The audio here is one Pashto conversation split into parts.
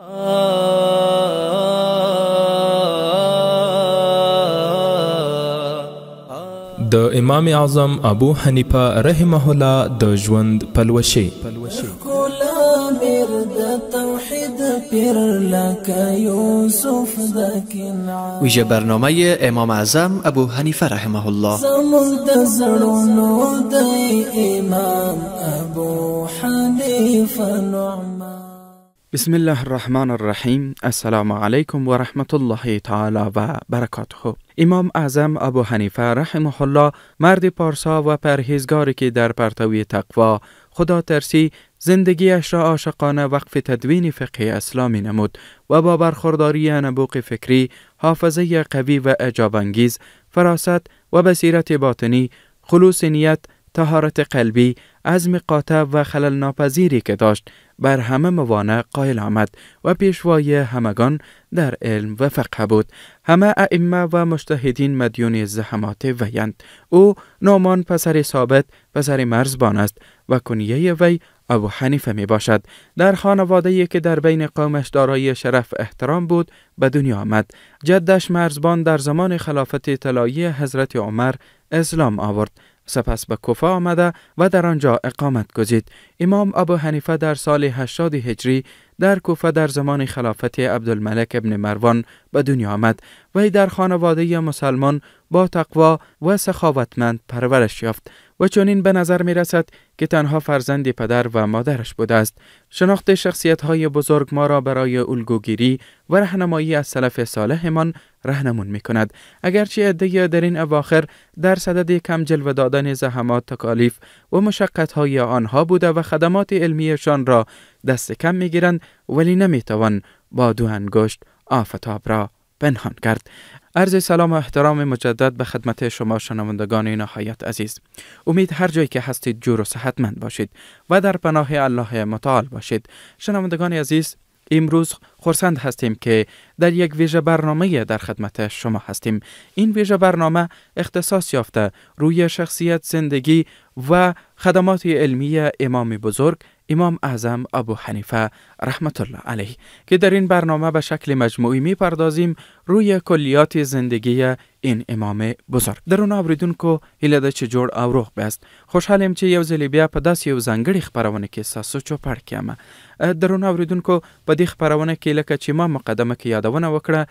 د امام اعظم ابو حنیفه رحمه الله د ژوند پلوشي ویژه برنامه امام اعظم ابو حنیفه رحمه الله. بسم الله الرحمن الرحیم. السلام علیکم و رحمت الله تعالی و برکاته. امام اعظم ابو حنیفه رحمه الله مرد پارسا و پرهیزگاری که در پرتوی تقوا، خدا ترسی، زندگیش را عاشقانه وقف تدوین فقه اسلامی نمود و با برخورداری نبوغ فکری، حافظه قوی و اعجاب انگیز، فراست و بصیرت باطنی، خلوص نیت، طهارت قلبی، عزم قاطع و خلل ناپذیری که داشت، بر همه موانع قائل آمد و پیشوای همگان در علم و فقه بود. همه ائمه و مجتهدین مدیون زحمات ویند. او نعمان پسر ثابت پسر مرزبان است و کنیه وی ابو حنیفه می باشد. در خانواده‌ای که در بین قومش دارای شرف احترام بود به دنیا آمد. جدش مرزبان در زمان خلافت طلایی حضرت عمر اسلام آورد. سپس به کوفه آمده و در آنجا اقامت گزید. امام ابو حنیفه در سال 80 هجری در کوفه در زمان خلافت عبدالملک ابن مروان به دنیا آمد. وی در خانواده مسلمان با تقوا و سخاوتمند پرورش یافت و چنین به نظر می رسد که تنها فرزند پدر و مادرش بوده است. شناخت شخصیت‌های بزرگ ما را برای الگوگیری و راهنمایی از سلف صالحمان راهنمون می کند. اگرچه عده‌ای در این اواخر در صدد کم جلوه دادن زحمات، تکالیف و مشقت‌های آنها بوده و خدمات علمیشان را دست کم می گیرند، ولی نمی توان با دو انگشت آفتاب را پنهان کرد. عرض سلام و احترام مجدد به خدمت شما شنوندگان نهایت عزیز. امید هر جایی که هستید جور و صحتمند باشید و در پناه الله متعال باشید. شنوندگان عزیز، امروز خرسند هستیم که در یک ویژه برنامه در خدمت شما هستیم. این ویژه برنامه اختصاص یافته روی شخصیت، زندگی و خدمات علمی امام بزرگ امام اعظم ابو حنیفه رحمت الله علیه که در این برنامه به شکل مجموعی می پردازیم روی کلیات زندگی این امام بزرگ. درون اوریدونکو هیله ده چې جوړ او روغ بیاست. خوشحالم چې یو ځل بیا په داسې یو ځانګړي خپرونه کې ستاسو چوپړ کیمه. درون اوریدونکو په دې خپرونه کې لکه چې ما مقدمه کې یادونه وکړه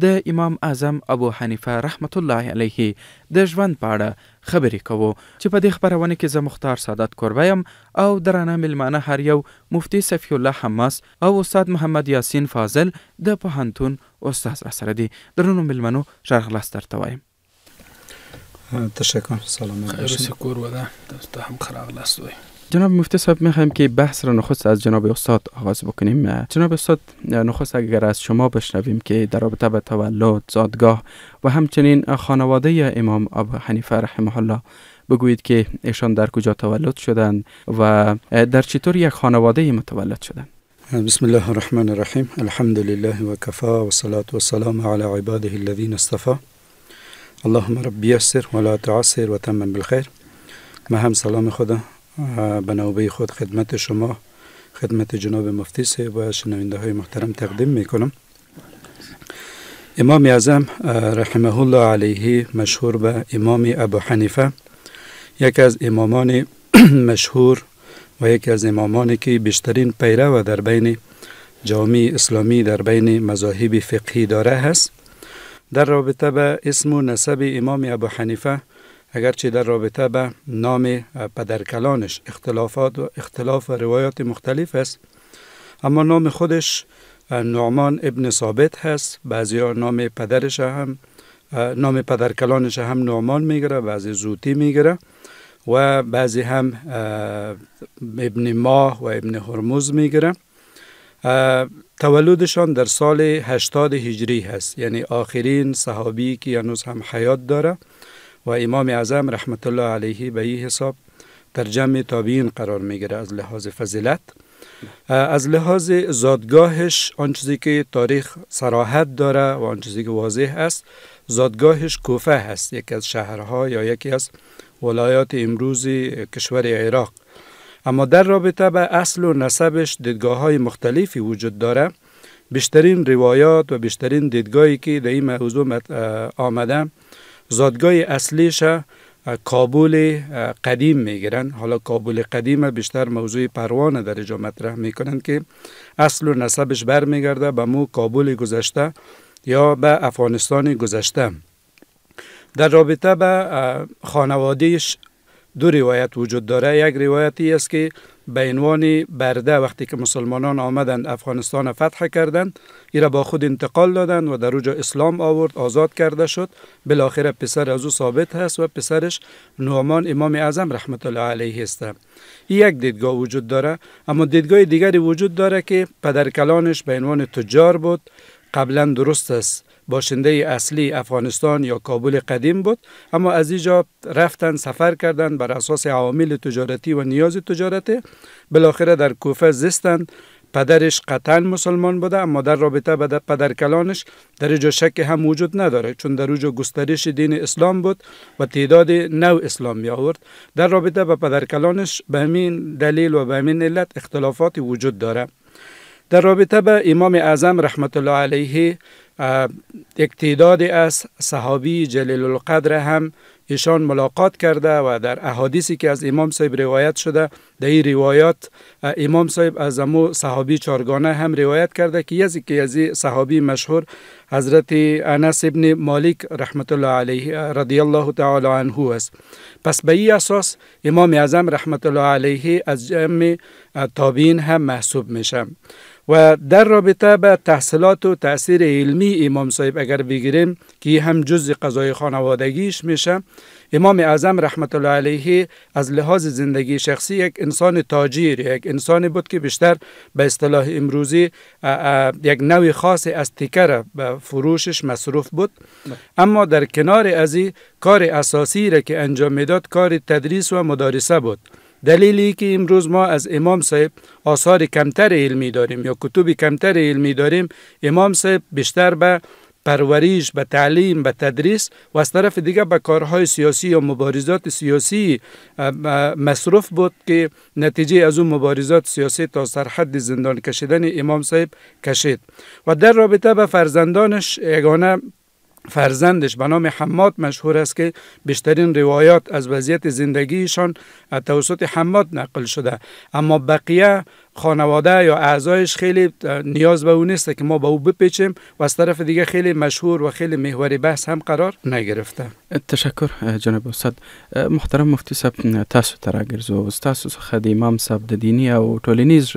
د امام اعظم ابو حنیفه رحمت الله علیه د ژوند په اړه خبرې کوو چې په دې خپرونه کې زه مختار سعادت کوربه یم او درانه ملمانه هر یو مفتی صفی الله حماس او استاد محمد یاسین فاضل د پوهنتون استاد را سره دي. درونو ملمنو شرخلاص درته وایم. تشکر. سلام علیکم. خیر سکور وده تا هم خراغلاس دوی. جناب مفتی صاحب، میخوایم که بحث را نخست از جناب استاد آغاز بکنیم. جناب استاد، نخست اگر از شما بشنویم که در رابطه به تولد، زادگاه و همچنین خانواده امام ابو حنیفه رحمه الله بگویید که ایشان در کجا تولد شدند و در چطور یک خانواده متولد شدند. بسم الله الرحمن الرحیم. الحمد لله و کفا و صلاة و سلام علی عباده الذین اصطفى. اللهم رب یسر ولا تعسر و تمم بالخیر. من هم سلام خدا به نوبه خود خدمت شما، خدمت جناب مفتی صاحب و شنونده های محترم تقدیم میکنم. امام اعظم رحمه الله علیه مشهور به امام ابو حنیفه، یکی از امامان مشهور و یکی از امامانی که بیشترین پیرو در بین جامعه اسلامی در بین مذاهب فقهی داره هست. در رابطه به اسم و نسب امام ابو حنیفه، اگرچه در رابطه به نام پدرکلانش اختلاف و روایات مختلف است، اما نام خودش نعمان ابن ثابت هست. بعضیا نام پدرش هم، نام پدرکلانش هم نعمان میگیره، بعضی زوتی میگیره و بعضی هم ابن ماه و ابن هرمز میگیره. تولدشان در سال 80 هجری هست، یعنی آخرین صحابی که هنوز هم حیات داره و امام اعظم رحمت الله علیه به این حساب در جمع تابعین قرار میگیره از لحاظ فضیلت. از لحاظ زادگاهش آن چیزی که تاریخ صراحت داره و آن چیزی که واضح است، زادگاهش کوفه هست، یکی از شهرها یا یکی از ولایات امروزی کشور عراق. اما در رابطه به اصل و نسبش دیدگاه های مختلفی وجود داره بیشترین روایات و بیشترین دیدگاهی که در این موضوع آمده زادگاه اصلیش کابل قدیم میگیرن. حالا کابل قدیم بیشتر موضوع پروانه در اینجا مطرح میکنن که اصل و نسبش برمیگرده به مو کابل گذشته یا به افغانستان گذشته. در رابطه به خانوادهش دو روایت وجود داره. یک روایتی است که به عنوان برده وقتی که مسلمانان آمدند افغانستان فتح کردند، این را با خود انتقال دادند و در اونجا اسلام آورد، آزاد کرده شد. بالاخره پسر از او ثابت هست و پسرش نعمان امام اعظم رحمت الله علیه است. این یک دیدگاه وجود داره. اما دیدگاه دیگری وجود داره که پدرکلانش به عنوان تجار بود، قبلا درست است باشنده اصلی افغانستان یا کابل قدیم بود، اما از اینجا رفتن سفر کردند بر اساس عوامل تجارتی و نیاز تجارتی. بالاخره در کوفه زیستند. پدرش قطعا مسلمان بوده، اما در رابطه به پدرکلانش در اینجا شک هم وجود نداره، چون در اینجا گسترش دین اسلام بود و تعداد نو اسلام می آورد. در رابطه به پدرکلانش به همین دلیل و به همین علت اختلافات وجود داره. در رابطه به امام اعظم رحمت الله علیه یک تعدادی از صحابی جلیل القدر هم ایشان ملاقات کرده و در احادیثی که از امام صاحب روایت شده، در این روایات امام صاحب از امو صحابی چارگانه هم روایت کرده که یزی صحابی مشهور حضرت انس ابن مالک رحمت الله علیه رضی الله تعالی عنه است. پس به این اساس امام اعظم رحمت الله علیه از جمع تابعین هم محسوب میشه. و در رابطه به تحصیلات و تأثیر علمی امام صاحب اگر بگیریم که هم جزء قضای خانوادگیش میشه، امام اعظم رحمت الله علیه از لحاظ زندگی شخصی یک انسان تاجر، یک انسانی بود که بیشتر به اصطلاح امروزی یک نوع خاص از تکر به فروشش مصروف بود. اما در کنار از این کار اساسی را که انجام میداد کار تدریس و مدارسه بود. دلیلی که امروز ما از امام صاحب آثار کمتر علمی داریم یا کتب کمتر علمی داریم، امام صاحب بیشتر به پرورش، به تعلیم، به تدریس و از طرف دیگه به کارهای سیاسی یا مبارزات سیاسی مصروف بود که نتیجه از اون مبارزات سیاسی تا سرحد زندان کشیدن امام صاحب کشید. و در رابطه به فرزندانش یگانه فرزندش به نام حماد مشهور است که بیشترین روایات از وضعیت زندگیشان توسط حماد نقل شده، اما بقیه خانواده یا اعضایش خیلی نیاز به اون نیست که ما به او بپیچیم و از طرف دیگه خیلی مشهور و خیلی محور بحث هم قرار نگرفته. تشکر جناب استاد. محترم مفتی صاحب، تاسو ته راګرځو، تاسو څخه د امام صاحب د دینی او ټولنیز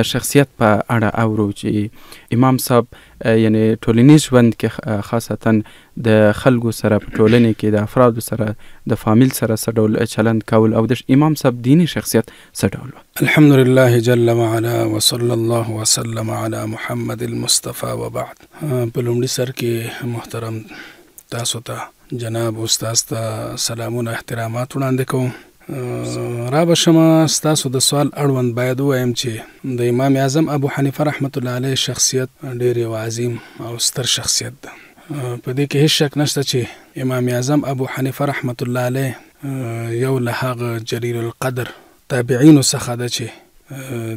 شخصیت په اړه اورو چې امام صاحب یعنی ټولنیز ژوند کې خاصتا د خلکو سره په ټولنې کې د افرادو سره د فامیل سره څه ډول چلند کول او د امام صاحب دینی شخصیت څه ډول؟ الحمد لله جل وعلا وصلی الله وسلم علی محمد المصطفى وبعد. په لومړي سر کې محترم تاسو ته جناب استاد ته سلامونه احترامات وړاندې کوم. را بشم ستاسو د سوال اړوند باید ووایم چې د امام اعظم ابو حنیفه رحمت الله علیه شخصیت ډېر یو عظیم او ستر شخصیت ده. په دې کې هیڅ شک نشته چې امام اعظم ابو حنیفه رحمت الله علیه یو له هغه جلیل القدر تابعینو څخه ده چې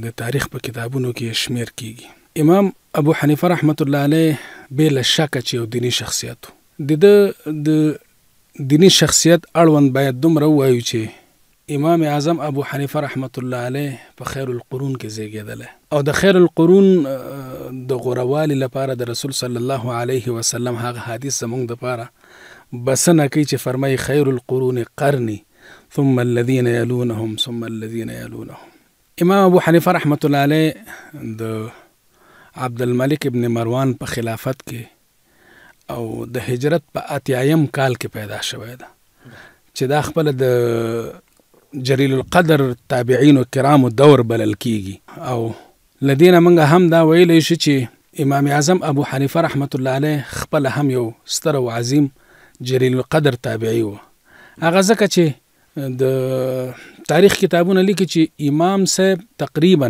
د تاریخ په کتابونو کې شمیر کیږي. امام ابو حنیفه رحمت الله علیه بې له شکه چې یو دینی شخصیت د دینی شخصیت اړوند باید دومره ووایو چې امام اعظم ابو حنیفه رحمت الله علیه په خیر القرون کې زیږېدلی او د خیر القرون د غوروالي لپاره د رسول صلی الله علیه وسلم هغه حدیث زموږ دپاره بسنه کوي چې فرمایي خیر القرون قرنی ثم الذين يلونهم ثم الذين يلونهم. امام ابو حنیفه رحمت الله علیه د عبدالملک ابن مروان په خلافت کې او د هجرت په 80 کال کې پیدا شوی ده چې دا خپل د جلیل القدر تابعین و کرام دور بلل کیږي. او لدینا منګه هم دا ویلی شي چې امام اعظم ابو حنیفه رحمت الله علیه خپل هم یو ستر او عظیم جلیل القدر تابعی و. هغه ځکه چې د تاریخ کتابونه لیکي چې امام صاحب تقریبا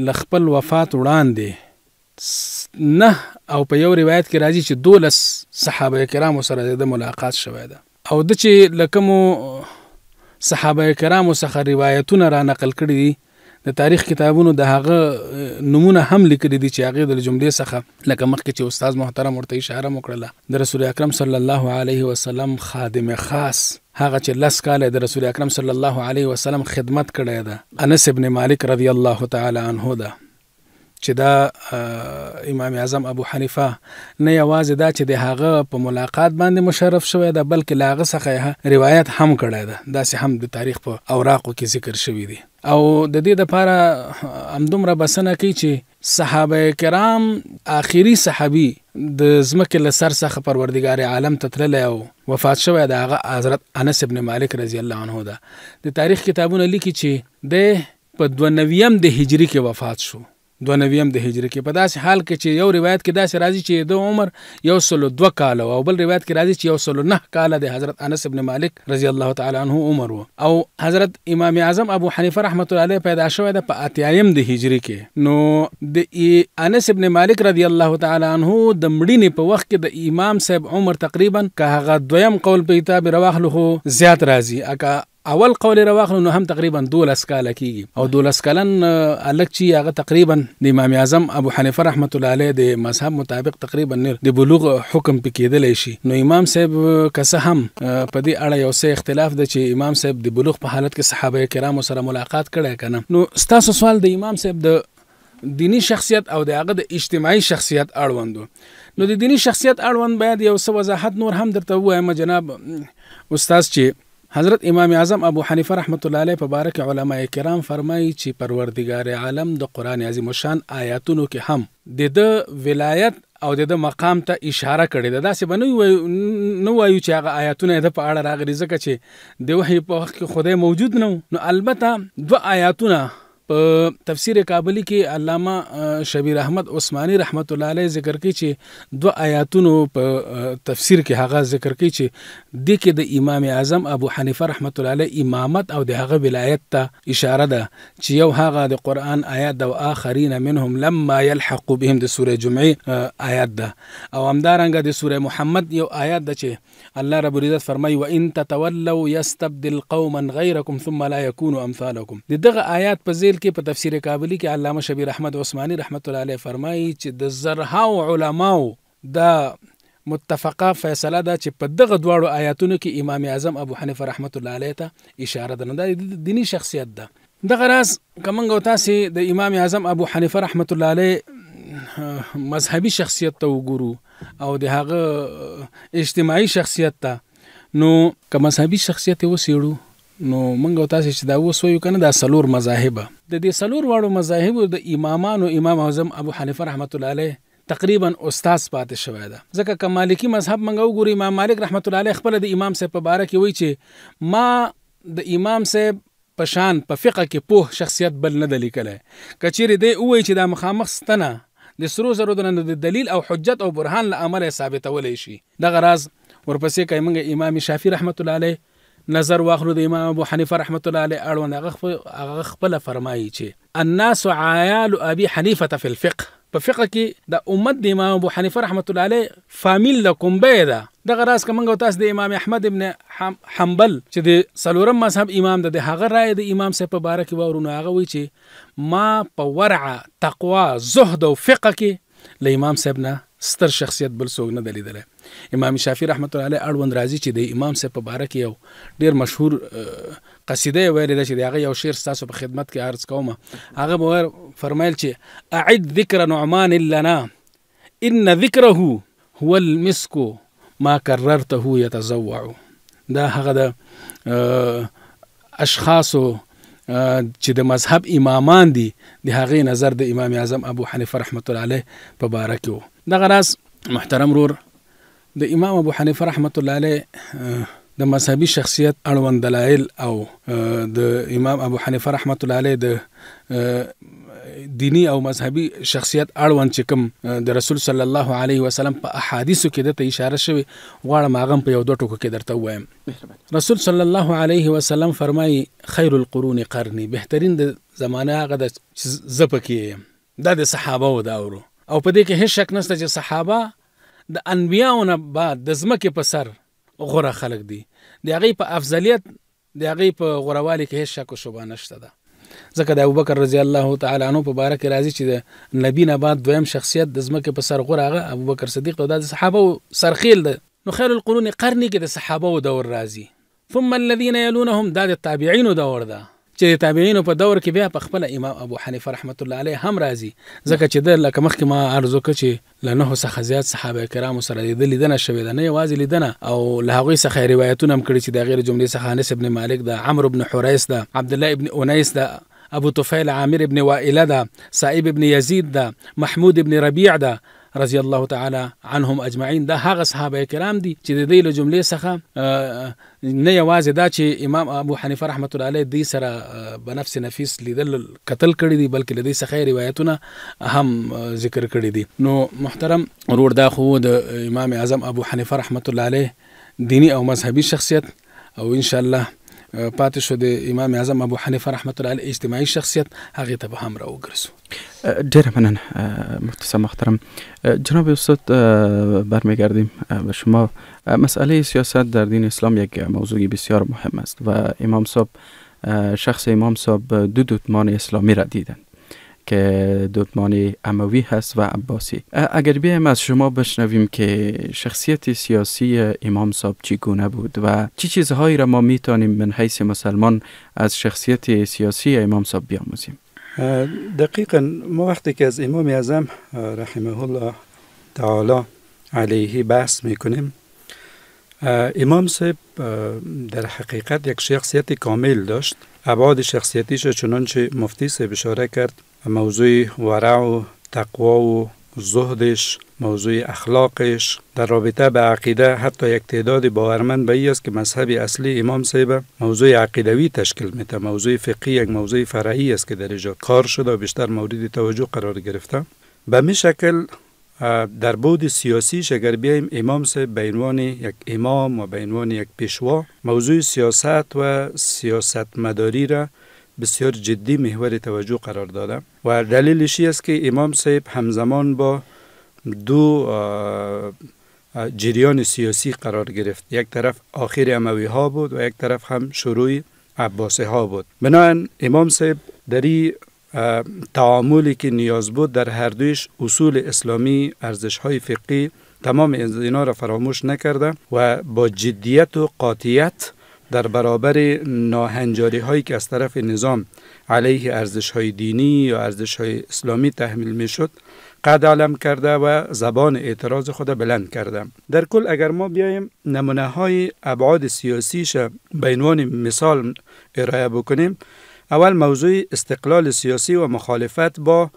لخپل وفات وړاندې نه او په یو روایت کې راځي چې 12 صحابه کرامو سره د ملاقات شوی ده او د چې لکمو صحابه کرامو څخه روایتونه را نقل کړي دي د تاریخ کتابونو د هغه نمونه هم لیکلي دي چې هغه د جملې څخه لکه مخکې چې استاد محترم ورته اشاره وکړه د رسول اکرم صلی الله علیه وسلم خادم خاص هغه چې 10 کال د رسول اکرم صلی الله علیه وسلم خدمت کړی ده انس ابن مالک رضی الله تعالی عنه ده چې دا امام اعظم ابو حنیفه نه یوازې دا چې د هغه په ملاقات باندې مشرف شوی ده بلکې لاغه څخه روایت هم کړی ده داسې هم د تاریخ په اوراقو کې ذکر شوی دی او د دې لپاره همدومره بسنه کوي چې صحابه کرام آخري صحابي د ځمکې له سر څخه پروردګار عالم ته تللی او وفات شوی د هغه حضرت انس ابن مالک رضی الله عنه ده د تاریخ کتابونه لیکي چې د په 92 د هجری کې وفات شو 92 د هجری کې په داسې حال کې چې یو روایت کې داسې راځي چې د عمر 102 کال او بل روایت کې راځي چې 109 کال د حضرت انس ابن مالک رضی الله تعالی عنه عمر او حضرت امام اعظم ابو حنیفه رحمت الله علیه پیدا شوی د 88 د هجری کې نو د انس ابن مالک رضی الله تعالی عنه د مړینې په وخت کې د امام صاحب عمر تقریبا که هغه دویم قول په کتاب رواخلو زیات راځي اکا اول قول رواخلو نو هم تقریبا 12 کال کیږي او 12 کلن الک چې هغه تقریبا د امام اعظم ابو حنیفه رحمت الله علیه د مذهب مطابق تقریبا د بلوغ حکم پکېدل شي نو امام صاحب کسه هم په دې اړه یو څه اختلاف ده چې امام صاحب د بلوغ په حالت کې صحابه کرام سره ملاقات کړي کنه نو ستاسو سوال د امام صاحب د دینی شخصیت او د هغه د اجتماعي شخصیت اړوندو نو د دینی شخصیت اړوند باید یو څه وضاحت نور هم درته وایم جناب استاد چې حضرت امام اعظم ابو حنیفه رحمت الله علیه په باره کې علما کرام فرمایي چې پروردگار عالم د قران عظیم شان آیاتونو کې هم د ولایت او د مقام ته اشاره کړې ده داسې بنوي نو وایو چې هغه آیاتونه د په اړه راغلي ځکه چې د وحی په وخت کې خدای موجود نو البته دو آیاتونه په تفسیر کابلی کې علامه شبیر احمد عثماني رحمت الله علیه ذکر کوي چې دو آیاتونو په تفسیر کې هغه ذکر کوي چې د کې د امام اعظم ابو حنیفه رحمت الله علیه امامت او د هغه ولایت ته اشاره ده چې یو هغه د قران آیات د اخرین منهم لما يلحق بهم د سوره جمعه آیات ده او همدارنګه د سوره محمد یو آیات ده چې الله رب العزت فرمایي وان تتولوا يستبدل قوما غيركم ثم لا يكونوا امثالكم دغه آیات په ذیل کې په تفسیر کابلی کې علامه شبیر احمد عثماني رحمت الله علیه فرمایي چې د زرهاو علماو د متفقه فیصله ده چې په دغه دواړو آیاتونو کې امام اعظم ابو حنیفه رحمت الله علیه ته اشاره ده نو د دینی شخصیت ده دغه راز کومنګ تاسو د امام اعظم ابو حنیفه رحمت الله علیه مذهبي شخصیت ته وګورو او د هغه اجتماعي شخصیت ته نو که مذهبي شخصیت وسیړو نو منګو تاسو چې دا وسوي کنه دا سلور مذاهب د دې سلور واړو مذاهب د امامانو امام اعظم ابو حنیفه رحمت الله علیه تقریبا استاد پاتې شوی ده ځکه که مالکی مذهب منګو ګوري امام مالک رحمت الله علیه خپل د امام صاحب په باره کې وایي چې ما د امام صاحب پشان په فقه کې په شخصیت بل نه دلیکله کچېری دی وایي چې دا مخامخ ستنه د سرو زرو د دلیل او حجت او برهان له عمله ثابتولای شي دغه راز ورپسې کوي منګه امام شافعي رحمت الله علیه نظر واخلو د امام ابو حنیفه رحمت الله علیه اړوند هغه خپل فرمایي چې الناس عیال ابي حنیفه فی الفقه په فقه کې د امت د امام ابو حنیفه رحمت الله علیه فامیل لکم بیدا دغه راز کومنګ تاسو د امام احمد ابن حنبل چې د سلورم مذهب امام د هغه رائے د امام صاحب په باره کې ورونه هغه وی چې ما په ورع تقوا زهد او فقه کې له امام صاحب نه ستر شخصیت بل څوک نه دلیدل امام شافعي رحمت الله علیه اړوند راځي چې د امام صاحب په باره کې یو ډیر مشهور قصیده ویل ده چې هغه یو شعر تاسو په خدمت کې عرض کوم هغه به فرمایل چې اعد ذکر نعمان لنا ان ذکره هو المسك ما كررته يتزوع دا هغه د اشخاصو چې د مذهب امامان دي د هغه نظر د امام اعظم ابو حنیفه رحمت الله علیه په باره کې دغه راز محترم رور د امام ابو حنیفه رحمت الله علیه د مذهبي شخصیت اړوند دلایل او د امام ابو حنیفه رحمت الله علیه د دینی او مذهبي شخصیت اړوند چې کوم د رسول صلی الله علیه وسلم په احادیثو کې د اشاره شوی غواړم هغه په یو دوه ټکو کې درته وایم رسول صلی الله علیه وسلم فرمایي خیر القرون قرنی بهترین د زمانه هغه د زپکې دا د صحابه و داورو او په دې کې هیڅ شک نشته چې صحابه د انبیاءونو بعد د زمکه په سر غوره خلق دي د هغه په افضلیت د هغه په غوروالي کې هیڅ شک او شبهه نشته ده ځکه د ابوبکر رضی الله تعالی عنہ په باره کې راځي چې د نبی نه بعد دویم شخصیت د ځمکې په سر غوره هغه ابوبکر صدیق او د صحابه سرخیل ده. نو خیر القرون قرنی کې د صحابه دور راځي، ثم الذين يلونهم دا د تابعین دور ده چې د تابعین په دور کې بیا په خپل امام ابو حنیفه رحمت الله علیه هم راځي، ځکه چې د لکه مخکې ما عرض وکړ چې له 9 څخه زیات صحابه کرام سره د لیدنه شوې ده، نه یوازې لیدنه او له هغوی څخه روایتونه هم کړي چې د غیر جملې څخه انس ابن مالک ده، عمرو ابن حریث ده، عبد الله ابن انیس ده، ابو طفیل عامر ابن وائله ده، سائب ابن یزید ده، محمود ابن ربیع ده رضی الله تعالی عنهم اجمعین. دا هغه صحابه کرام دي چې د دې له جملې څخه نه یوازې دا چې امام ابو حنیفه رحمت الله علیه دې سره بنفس نفیس لیدل قتل کړي دي، بلکې د دې څخه روایتونه هم ذکر کړي دي. نو محترم ورور، دا خو د امام اعظم ابو حنیفه رحمت الله علیه دینی او مذهبي شخصیت، او ان شاء الله پاتې شو د امام اعظم ابو حنیفه رحمت الله علیه اجتماعي شخصیت، هغه ته به هم راوګرځو. ډیره مننه مفتي محترم. جناب استاد برمیگردیم به شما. مسئله سیاست در دین اسلام یک موضوع بسیار مهم است و امام صاحب، شخص امام صاحب دو دودمان اسلامی را دیدند که دودمان اموی هست و عباسی. اگر بیایم از شما بشنویم که شخصیت سیاسی امام صاحب چگونه بود و چی چیزهایی را ما میتونیم من حیث مسلمان از شخصیت سیاسی امام صاحب بیاموزیم؟ دقیقا ما وقتی که از امام اعظم رحمه الله تعالی علیه بحث میکنیم، امام صاحب در حقیقت یک شخصیت کامل داشت. ابعاد شخصیتیش چنانچه مفتی صاحب اشاره کرد، موضوع ورع و تقوا و زهدش، موضوع اخلاقش در رابطه به عقیده، حتی یک تعداد باورمند به این است که مذهب اصلی امام صاحب موضوع عقیدوی تشکیل میده. موضوع فقهی یک موضوع فرعی است که در اینجا کار شده و بیشتر مورد توجه قرار گرفته. به می شکل در بود سیاسیش اگر بیایم، امام صاحب به عنوان یک امام و به عنوان یک پیشوا موضوع سیاست و سیاست مداری را بسیار جدی محور توجه قرار داده و دلیلش است که امام صاحب همزمان با دو جریان سیاسی قرار گرفت. یک طرف آخر اموی ها بود و یک طرف هم شروع عباسی ها بود. بنابراین امام صاحب در این تعاملی که نیاز بود در هر دویش اصول اسلامی، ارزش های فقهی، تمام اینا را فراموش نکرده و با جدیت و قاطعیت در برابر ناهنجاری هایی که از طرف نظام علیه ارزش های دینی یا ارزش های اسلامی تحمیل می شد قد علم کرده و زبان اعتراض خود بلند کرده. در کل اگر ما بیایم نمونه های ابعاد سیاسیش به عنوان مثال ارائه بکنیم، اول موضوع استقلال سیاسی و مخالفت با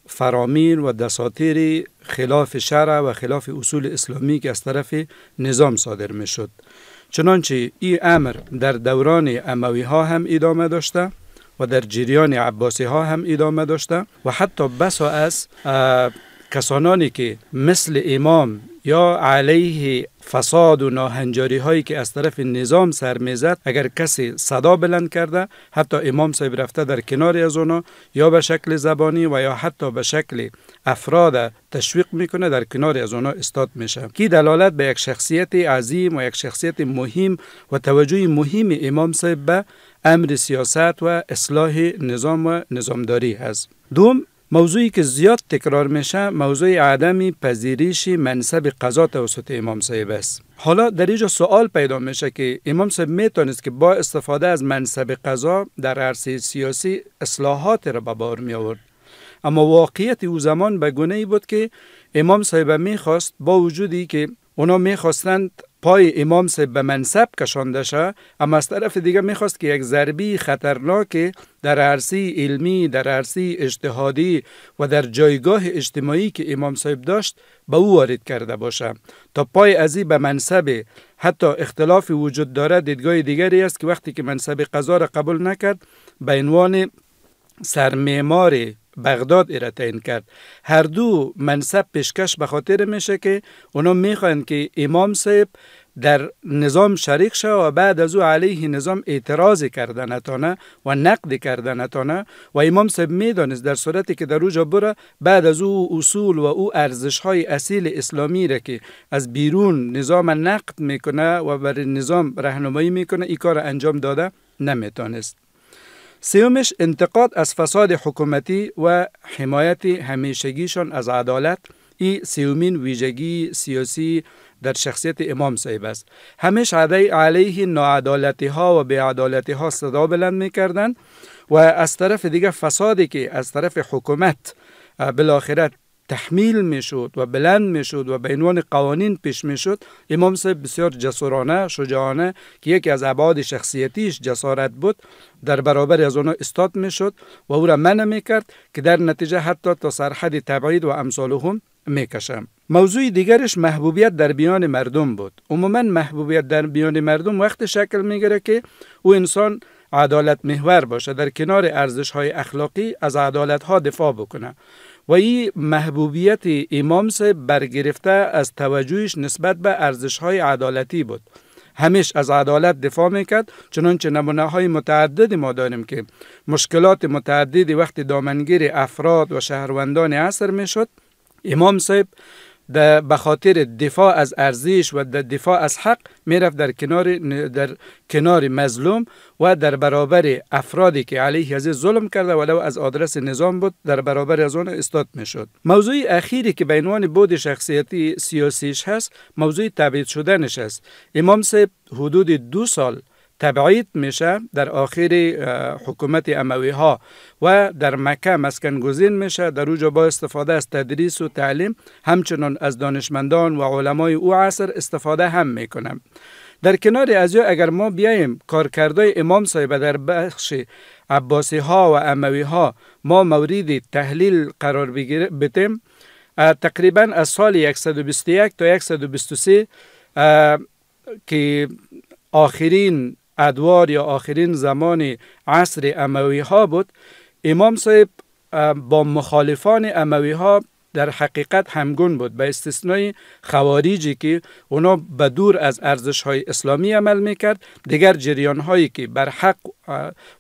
فرامین و دساتیر خلاف شرع و خلاف اصول اسلامی که از طرف نظام صادر می شد. چنانچه این امر در دوران اموی ها هم ادامه داشته و در جریان عباسی ها هم ادامه داشته و حتی بسا از کسانانی که مثل امام یا علیه فساد و ناهنجاری هایی که از طرف نظام سر میزد، اگر کسی صدا بلند کرده، حتی امام صاحب رفته در کنار از اونا یا به شکل زبانی و یا حتی به شکل افراد تشویق میکنه، در کنار از اونا استاد میشه. کی دلالت به یک شخصیت عظیم و یک شخصیت مهم و توجه مهم امام صاحب به امر سیاست و اصلاح نظام و نظامداری هست. دوم، موضوعی که زیاد تکرار میشه، موضوع عدم پذیرش منصب قضا توسط امام صاحب است. حالا در اینجا سوال پیدا میشه که امام صاحب میتونست که با استفاده از منصب قضا در عرصه سیاسی اصلاحات را به بار می آورد، اما واقعیت او زمان به گونه‌ای بود که امام صاحب میخواست با وجودی که اونا میخواستند پای امام صاحب به منصب کشانده شه، اما از طرف دیگه میخواست که یک ضربه خطرناک در عرصه علمی، در عرصه اجتهادی و در جایگاه اجتماعی که امام صاحب داشت به او وارد کرده باشه. تا پای ازی به منصب، حتی اختلاف وجود داره، دیدگاه دیگری است که وقتی که منصب قضا را قبول نکرد، به عنوان سرمعمار بغداد را تعیین کرد. هر دو منصب پیشکش به خاطر میشه که اونا میخوان که امام صاحب در نظام شریک شه و بعد از او علیه نظام اعتراض کرده نتانه و نقد کرده نتانه و امام صاحب میدانست در صورتی که در اوجا بره بعد از او اصول و او ارزش های اصیل اسلامی را که از بیرون نظام نقد میکنه و بر نظام راهنمایی میکنه، این کار انجام داده نمیتونست. سومش انتقاد از فساد حکومتی و حمایت همیشگیشان از عدالت. این سومین ویژگی سیاسی در شخصیت امام صاحب است. همیشه علیه ناعدالتی ها و بی‌عدالتی ها صدا بلند می‌کردند و از طرف دیگه فسادی که از طرف حکومت بالاخره تحمیل میشد و بلند میشد و به عنوان قوانین پیش میشد، امام صاحب بسیار جسورانه، شجاعانه که یکی از ابعاد شخصیتیش جسارت بود، در برابر از آنها استاد میشد و او را منع میکرد که در نتیجه حتی تا سرحد تبعید و امثالهم میکشم. موضوع دیگرش محبوبیت در میان مردم بود. عموما محبوبیت در میان مردم وقت شکل میگیره که او انسان عدالت محور باشه، در کنار ارزش های اخلاقی از عدالت ها دفاع بکنه و این محبوبیت امام صاحب برگرفته از توجهش نسبت به ارزش های عدالتی بود. همیشه از عدالت دفاع میکرد، چنانچه نمونه های متعدد ما داریم که مشکلات متعددی وقتی دامنگیر افراد و شهروندان عصر میشد، امام صاحب به خاطر دفاع از ارزش و دفاع از حق میرفت در کنار مظلوم و در برابر افرادی که علیه از ظلم کرده ولو از آدرس نظام بود در برابر از آن استاد میشد. موضوع اخیری که به عنوان بود شخصیتی سیاسیش هست، موضوع تبعید شدنش است. امام صاحب حدود 2 سال تبعید میشه در آخر حکومت اموی ها و در مکه مسکن گزین میشه. در اوجا با استفاده از تدریس و تعلیم همچنان از دانشمندان و علمای او عصر استفاده هم میکنم. در کنار از اگر ما بیایم کارکردهای امام صاحب در بخش عباسی ها و اموی ها ما مورد تحلیل قرار بدیم، تقریبا از سال 121 تا 123 که آخرین ادوار یا آخرین زمان عصر اموی ها بود، امام صاحب با مخالفان اموی ها در حقیقت همگون بود، به استثنای خواریجی که اونا به دور از ارزش های اسلامی عمل میکرد. دیگر جریان هایی که بر حق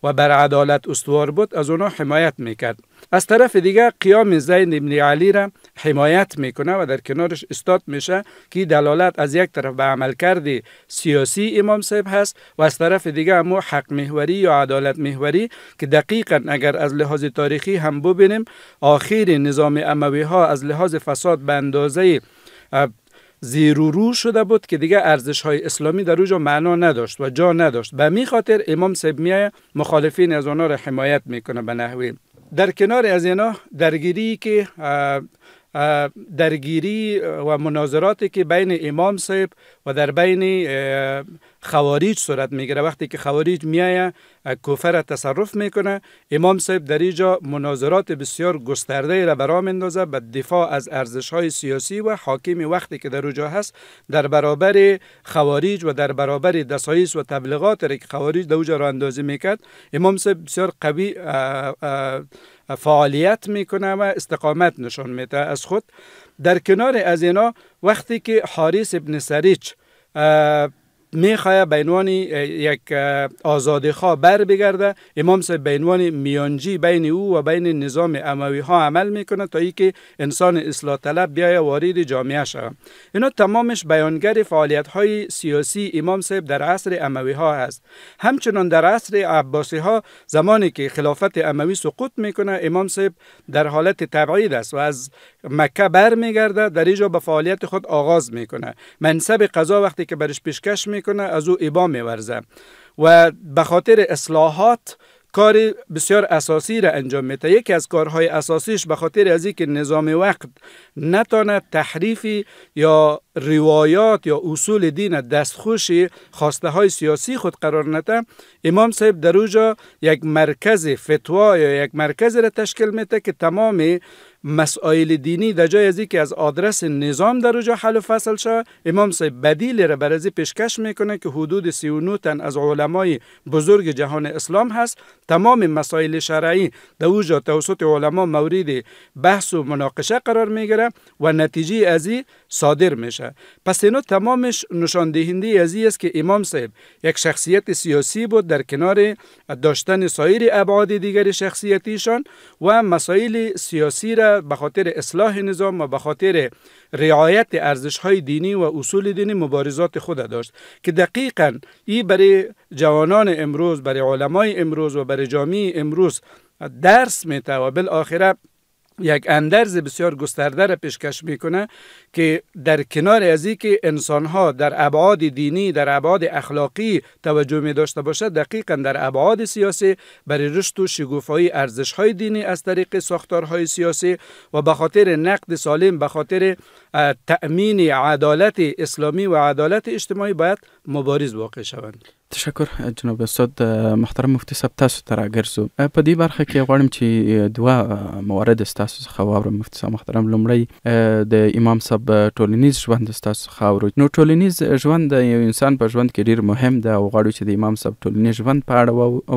و بر عدالت استوار بود از اونا حمایت میکرد. از طرف دیگر قیام زین ابن علی را حمایت میکنه و در کنارش استاد میشه که دلالت از یک طرف به عملکرد سیاسی امام صاحب هست و از طرف دیگر امو حق محوری یا عدالت محوری که دقیقاً اگر از لحاظ تاریخی هم ببینیم آخر نظام اموی ها از لحاظ فساد به اندازه زیرو رو شده بود که دیگه ارزش های اسلامی در اوجا معنا نداشت و جا نداشت. به می خاطر امام صاحب میایه مخالفین از آنها را حمایت میکنه به نحوی. در کنار از اینا درگیری و مناظراتی که بین امام صاحب و در بین خوارج صورت میگیره، وقتی که خوارج میایه کفر تصرف میکنه، امام صاحب در اینجا مناظرات بسیار گسترده را برام اندازه به دفاع از ارزش های سیاسی و حاکم وقتی که در اونجا هست در برابر خوارج و در برابر دسایس و تبلیغات را که خوارج در اونجا را اندازی میکرد. امام صاحب بسیار قوی فعالیت میکنه و استقامت نشان میده از خود. در کنار از اینا وقتی که حارث ابن سریج میخواه به عنوان یک آزادخواه بر بگرده، امام صاحب به عنوان میانجی بین او و بین نظام اموی ها عمل میکنه تا ای که انسان اصلاح طلب بیای وارد جامعه شود. اینا تمامش بیانگر فعالیت های سیاسی امام صاحب در عصر اموی ها هست. همچنان در عصر عباسی ها زمانی که خلافت اموی سقوط میکنه، امام صاحب در حالت تبعید است و از مکه بر میگرده، در اینجا به فعالیت خود آغاز میکنه. منصب قضا وقتی که برش پیشکش میکنه از او ابا میورزه و به خاطر اصلاحات کار بسیار اساسی را انجام میده. یکی از کارهای اساسیش به خاطر از اینکه نظام وقت نتونه تحریفی یا روایات یا اصول دین دستخوش خواسته های سیاسی خود قرار نده، امام صاحب در اونجا یک مرکز فتوا یا یک مرکز را تشکیل میده که تمام مسائل دینی در جای از اینکه از آدرس نظام در اونجا حل و فصل شد، امام صاحب بدیل را برای پیشکش میکنه که حدود 39 تن از علمای بزرگ جهان اسلام هست. تمام مسائل شرعی در اونجا توسط علما مورد بحث و مناقشه قرار میگیره و نتیجه از این صادر میشه. پس اینا تمامش نشان دهنده از این است که امام صاحب یک شخصیت سیاسی بود در کنار داشتن سایر ابعاد دیگر شخصیتیشان و مسائل سیاسی را را به خاطر اصلاح نظام و به خاطر رعایت ارزش‌های دینی و اصول دینی مبارزات خود داشت که دقیقاً این برای جوانان امروز، برای علمای امروز و برای جامعه امروز درس میده و بالاخره یک اندرز بسیار گسترده را پیشکش میکنه که در کنار از این که انسانها در ابعاد دینی، در ابعاد اخلاقی توجه می داشته باشد، دقیقاً در ابعاد سیاسی برای رشد و شکوفایی ارزش‌های دینی از طریق ساختارهای سیاسی و به خاطر نقد سالم، به خاطر تأمین عدالت اسلامی و عدالت اجتماعی باید مبارز واقع شوند. تشکر جناب استاد محترم مفتي صاحب. تاسو ته راګرځو په دې برخه کې غواړم چې دوه موارد ستاسو څخه واورم مفتي صاحب محترم. لومړی د امام صاحب ټولنیز ژوند ستاسو څخه اورو. نو ټولنیز ژوند د یو انسان په ژوند کې ډیر مهم ده او غواړو چې د امام صاحب ټولنیز ژوند په اړه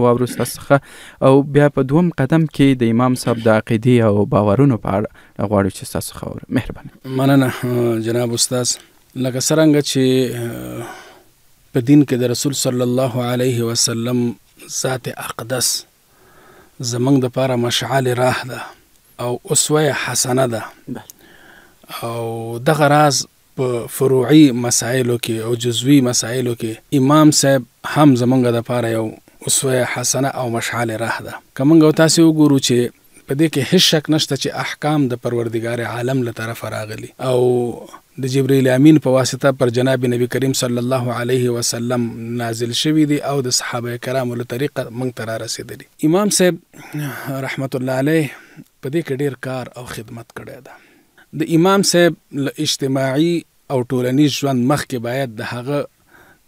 واورو ستاسو څخه، او بیا په دوم قدم کې د امام صاحب د عقیدې او باورونو په اړه غواړو چې ستاسو څخه واورو. مهرباني. مننه جناب استاد. لکه څرنګه چې په دین کې د رسول صلی الله علیه وسلم ذات اقدس زمنګ د پاره مشعل راه ده او اسوه حسنه ده، او دغه راز په فروعي مسایلو کې او جزوي مسایلو کې امام صاحب هم زمنګ د پاره یو اسوه حسنه او مشعل راه ده. کومنګ تاسو وګورو چې په دې کې هیڅ شک نشته چې احکام د پروردگار عالم له طرف راغلي او د جبرئیل امین په واسطه پر جناب نبی کریم صلی الله علیه وسلم نازل شوی دی او د صحابه کرامو له طریقه موږ ته را رسیدلی. امام صاحب رحمت الله علیه په دې کې ډیر کار او خدمت کړی ده. د امام صاحب له اجتماعي او ټولنیز ژوند مخکې باید د هغه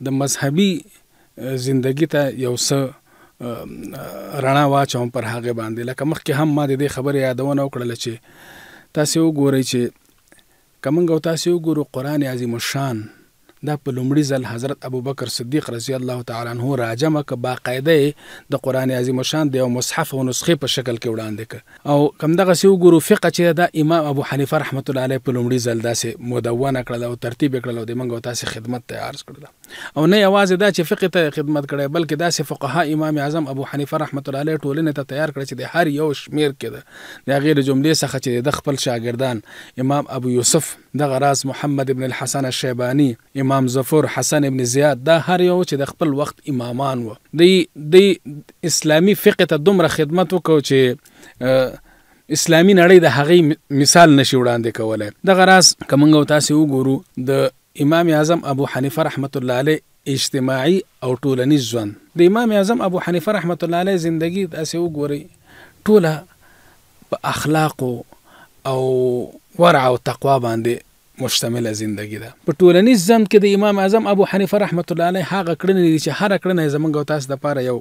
د مذهبي زندگی ته یو څه رڼا واچوم پر هغه باندې. لکه مخکې هم ما د دې خبرې یادونه وکړله چې تاسو وګورئ چې کومنګ او تاسو وګورو قرآن عظیم الشان دا په لومړي ځل حضرت ابوبکر صدیق رضی الله تعالی عنہ راجمه ک باقاعده د قرآن عظیم الشان د یو مصحف او نسخه په شکل کې وړاندې ک، او کوم دغه سی وګورو فقه چې دا امام ابو حنیفه رحمت الله علیه په لومړي ځل داسې مدونه کړل او ترتیب کړل او د منګو تاسو خدمت ته عرض کړل. او نه یوازې دا چې فقه ته خدمت کړي بلکې داسې فقها امام اعظم ابو حنیفه رحمت الله علیه ټولنه ته تیار کړی چې د هر یو شمیر کې د غیر جملې څخه چې د خپل شاګردان امام ابو یوسف دغه راز محمد ابن الحسن الشیبانی، امام ظفر، حسن ابن زیاد، دا هر یو چې د خپل وخت امامان و د اسلامی فقه ته دومره خدمت وکړو چې اسلامی نړۍ د هغې مثال نشي وړاندې کولی. دغه راز کومنګ تاسو وګورو د امام اعظم ابو حنیفه رحمت الله علیه اجتماعي او ټولنیز ژوند، د امام اعظم ابو حنیفه رحمت الله علیه زندگی تاسو وګورئ ټوله په اخلاق او ورع او تقوا باندې مشتمله زندگی ده. په ټولنیز ژوند کې د امام اعظم ابو حنیفه رحمت الله علیه هغه کړنې دي چې هر کړنه زمونږ او تاسو لپاره یو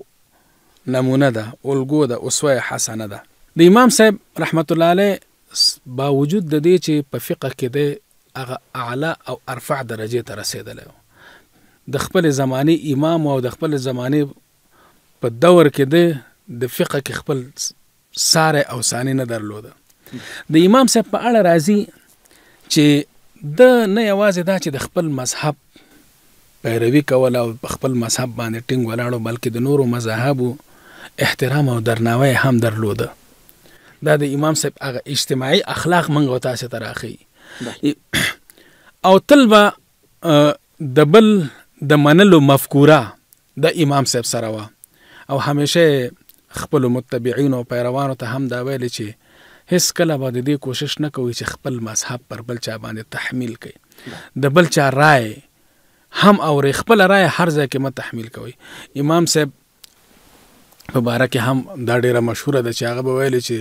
نمونه ده، الګو ده، اسوه حسنه ده. د امام صاحب رحمت الله علیه باوجود د دې چې په فقه کې د هغه اعلی او ارفع درجه ته رسیدلی د خپل زماني امام او د خپل زماني په دور کې د فقه کې خپل ساره او ثاني نه درلوده. د امام صاحب په اړه راځي چې د نه یوازې دا چې د خپل مذهب پیروي کول او په خپل مذهب باندې ټینګ ولاړو بلکې د نورو مذاهبو احترام او درناوی هم درلوده. دا د امام صاحب هغه اجتماعي اخلاق منګ او تاسو ته راخي او تل به د بل د منلو مفکوره د امام صاحب سره وه او همیشه خپل متبعین او پیروانو ته هم دا ویل چې هیڅ کله به د دې کوشش نه کوي چې خپل مذهب پر بل چا باندې تحمیل کوي، د بل چا رائے هم اوري، خپل رائے هر ځای کې مه تحمیل کوي. امام صاحب په باره کې هم دا ډیره مشهوره ده چې هغه به ویلي چې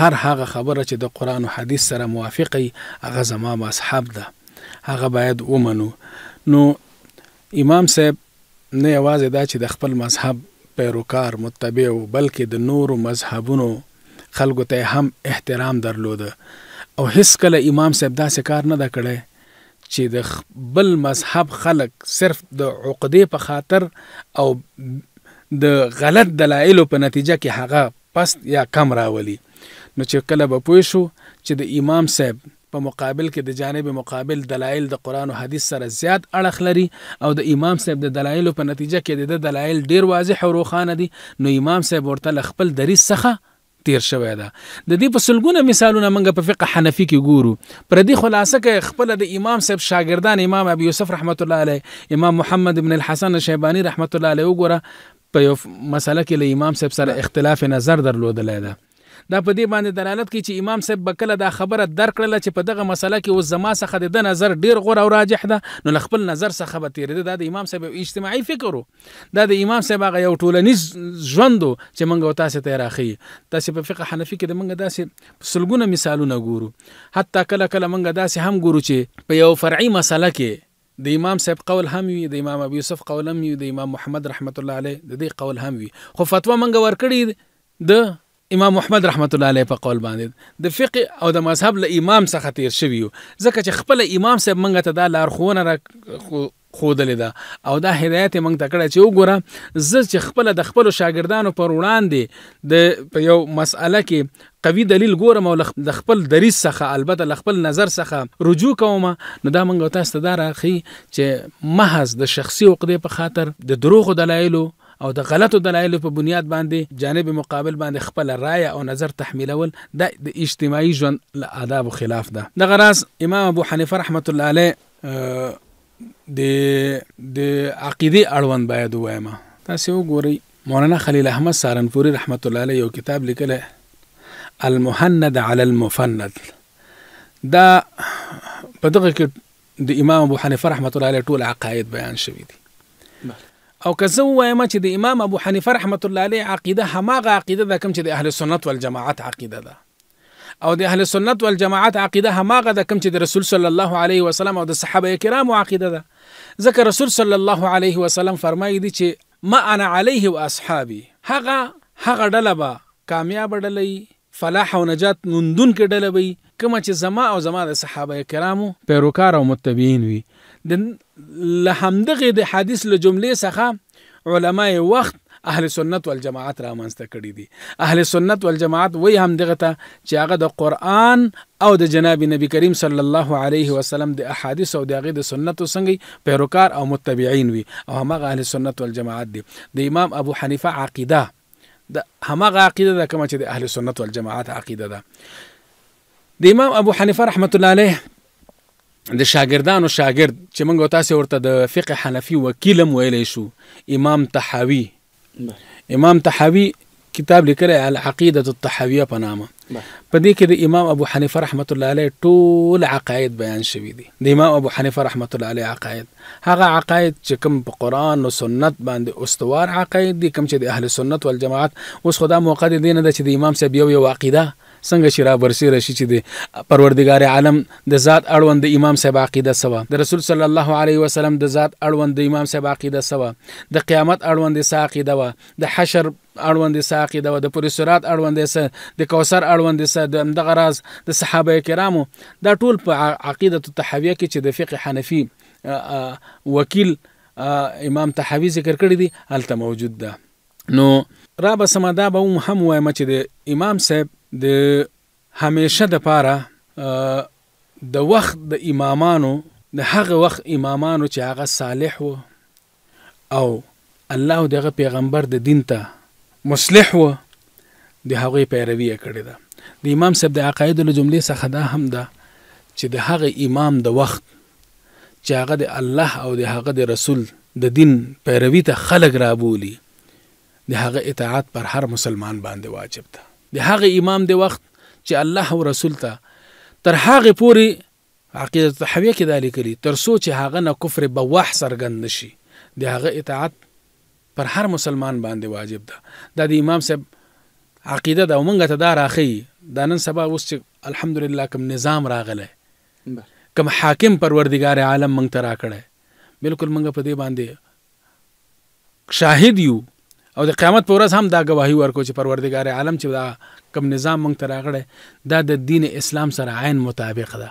هر هغه خبره چې د قرآن و حدیث سره موافقی هغه زما مذهب ده، هغه باید ومنو. نو امام صاحب نه یوازې دا چې د خپل مذهب پیروکار متبع بلکې د نورو مذهبونو خلکو ته هم احترام درلوده او هیڅ کله امام صاحب داسې کار نه ده کړی چې د بل مذهب خلک صرف د عقدې په خاطر او د غلط دلایلو په نتیجه کې هغه پست یا کم راولي. نو چې کله به پوه شو چې د امام صاحب په مقابل کې د جانب مقابل دلایل د قرآن و حدیث سره زیات اړخ لري او د امام صاحب د دلایلو په نتیجه کې د دلایل ډیر واضح او روښانه دي، نو امام صاحب ورته خپل دریځ څخه تیر شوی ده. د دې په سلګونه مثالونه موږ په فقه حنفي کې ګورو. پر دې خلاصه کې خپل د امام صاحب شاګردان امام ابي يوسف رحمت الله علیه، امام محمد بن الحسن الشیبانی رحمت الله علیه وګوره په یو مسله کې له امام صاحب سره اختلاف نظر درلودلی ده. دا په دې باندې دلالت کوي چې امام صاحب بکله دا خبره درک کړله چې په دغه مسله کې اوس زما څخه د نظر ډیر غوره او راجح ده، نو له خپل نظر څخه به تېرېده. دا د امام صاحب اجتماعي فکر و، دا د امام صاحب هغه یو ټولنیز ژوند و چې موږ او تاسې ته یې راښیي. تاسې په فقه حنفي کې د موږ داسې سلګونه مثالونه ګورو. حتی کله کله موږ داسې هم ګورو چې په یو فرعي مسله کې د امام صاحب قول هم وي، د امام ابي يوسف قول هم وي، د امام محمد رحمت الله علیه د دې قول هم وي، خو فتوا موږ ورکړي د امام محمد رحمت الله علیه په قول باندې د فقه او د مذهب له امام څخه تیر شوي یو، ځکه چې خپل امام صاحب موږ ته دا لارښوونه را ښودلې ده او دا هدایت یې موږ ته کړی چې وګوره زه چې خپله د خپلو شاګردانو پر وړاندې په یو مسئله کې قوي دلیل ګورم او د خپل دریځ څخه البته له خپل نظر څخه رجوع کوم، نو دا موږ تاسو ته دا راښیي چې محض د شخصي عقدې په خاطر د دروغو دلایلو او د غلطو دلایلو په بنیاد باندې جانب مقابل باندې خپل رای او نظر تحمیلول دا د اجتماعي ژوند له آدابو خلاف ده. دغه راز امام ابو حنیفه رحمت الله علیه د عقیدې اړوند باید ووایم. تاسې وګورئ مولانا خلیل احمد سهارنپوري رحمت الله علیه یو کتاب لیکلی المهند علی المفند. دا په دغه کې د امام ابو حنیفه رحمت الله علیه ټول عقاید بیان شوي دي. او که زه ووایم چې د امام ابو حنیفه رحمت الله علیه عقیده هماغه عقیده ده کوم چې د اهل سنت والجماعت عقیده ده، او د اهل سنت والجماعت عقیده هماغه ده کوم چې د رسول صلی الله علیه وسلم او د صحابه کرامو عقیده ده. ځکه رسول صلی الله علیه وسلم فرمایي دي چې ما انا علیه و اصحابي، هغه ډله به کامیاب ډله فلاح او نجات موندونکې ډله وي کومه چې زما او زما د صحابه کرامو پیروکار او متبعین وي. له همدغې د حدیث له جملې څخه علماء وخت اهل سنت والجماعت رامنځته کړي دي. اهل سنت والجماعت وایي همدغه ته چې هغه د قرآن او د جناب نبی کریم صلی الله علیه وسلم د احادیث او د هغې د سنتو څنګه پیروکار او متبعین وي، او همغه اهل سنت والجماعت دي. د امام ابو حنیفه عقیده د همغه عقیده ده کومه چې د اهل سنت والجماعت عقیده ده. د امام ابو حنیفه رحمت الله علیه د شاګردانو شاګرد چې موږ تاسې ورته د فقه حنفي وکیل هم ویلی شو، امام طحاوي. امام طحاوي کتاب لیکلی العقیدة الطحاویه په نامه. په دې کې د امام ابو حنیفه رحمت الله علیه ټول عقاید بیان شوي دي. د امام ابو حنیفه رحمت الله علیه عقاید هغه عقاید چې کوم په قرآن او سنت باندې استوار عقاید دي، کوم چې د اهل سنت والجماعت. اوس خو دا موقع دی نه ده چې د امام صاحب یو عقیده څنګه چې را برسېره شي چې د پروردګار عالم د ذات اړوند د امام صاحب عقیده سوه، د رسول صلی الله علیه وسلم د ذات اړوند د امام صاحب عقیده سوه، د قیامت اړوند یې څه عقیده وه، د حشر اړوند یې څه عقیده وه، د پورې سرات اړوند یې څه، د کوثر اړوند یې څه، د همدغه راز د صحابه کرامو دا ټول په عقیدة الطحاویه کې چې د فقه حنفي وکیل امام طحاوي ذکر کړی دی هلته موجود ده. نو را به سمه دا به هم وایم چې د امام صاحب د همیشه د پاره د وخت د امامانو د هغه وخت امامانو چې هغه صالح و او الله دغه پیغمبر د دین ته مصلح و د هغوی پیروي یې کړې ده. د امام صاحب د عقایدو له جملې څخه دا هم ده چې د هغه امام د وخت چې هغه د الله او د هغه د رسول د دین پیروي ته خلق رابولي، د هغه اطاعت پر هر مسلمان باندې واجب ده. د هغه امام د وخت چې الله او رسول ته تر هغه پورې عقیدة الطحاویه کې دا لیکلي تر څو چې هغه نه کفر بواح څرګند نشي، د هغه اطاعت پر هر مسلمان باندې واجب ده. دا د امام صاحب عقیده ده او موږ ته دا راښیي. دا نن سبا اوس چې الحمدلله کوم نظام راغلی، کوم حاکم پروردګار عالم موږ ته راکړی، بلکل موږ په دې باندې شاهد یو او د قیامت په ورځ هم دا گواهی ورکو چې پروردګار عالم چې دا کوم نظام موږ ته راغلی دا د دین اسلام سره عین مطابق ده.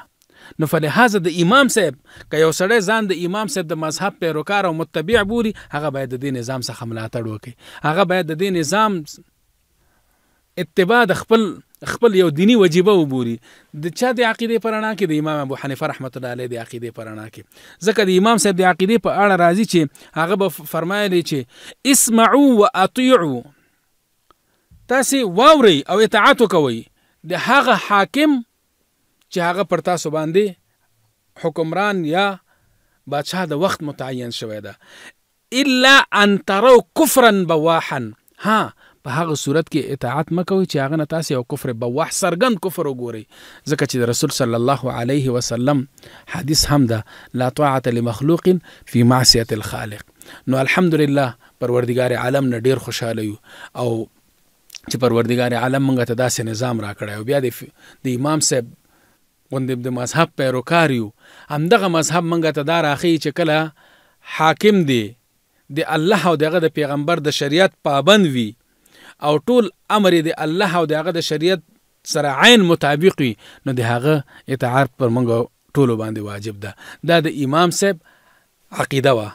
نو فلهذا د امام صاحب که یو سړی ځان د امام صاحب د مذهب پیروکار او متبع بولي، هغه باید د دې نظام څخه ملاتړ وکړي، هغه باید د دې نظام اتباع د خپل یو دینی وجیبه وبوري. د چا د عقیدې په رڼا کې؟ د امام ابو حنیفه رحمت الله علیه د عقیدې په رڼا کې. ځکه د امام صاحب د عقیدې په اړه راځي چې هغه به فرمایلی چې اسمعوا و اطیعوا، تاسې واورئ او اطاعت وکوئ د هغه حاکم چې هغه پر تاسو باندې حکمران یا بادشاه د وخت متعین شوی ده. الا ان تروا کفرا بواحا، ها په هغه صورت کې اطاعت مکوئ چې هغه نه تاسې یو کفر بواح سرګند کفر وګورئ، ځکه چې د رسول صلی الله علیه وسلم حدیث هم ده لا طاعة لمخلوق فی معصیة الخالق. نو الحمدلله پروردگار عالم نه ډیر خوشاله یو او چې پروردگار عالم موږ ته داسې نظام راکړی او بیا د امام صاحب غوندې د مذهب پیروکار یو. همدغه مذهب موږ ته دا راښیي چې کله حاکم دی د الله او دغه د پیغمبر د شریعت پابند وي او ټول امر د الله او دغه د شریعت سره عین مطابق وي، نو د هغه اطاعت پر موږ ټولو باندې واجب ده. دا د امام صاحب عقیده وه.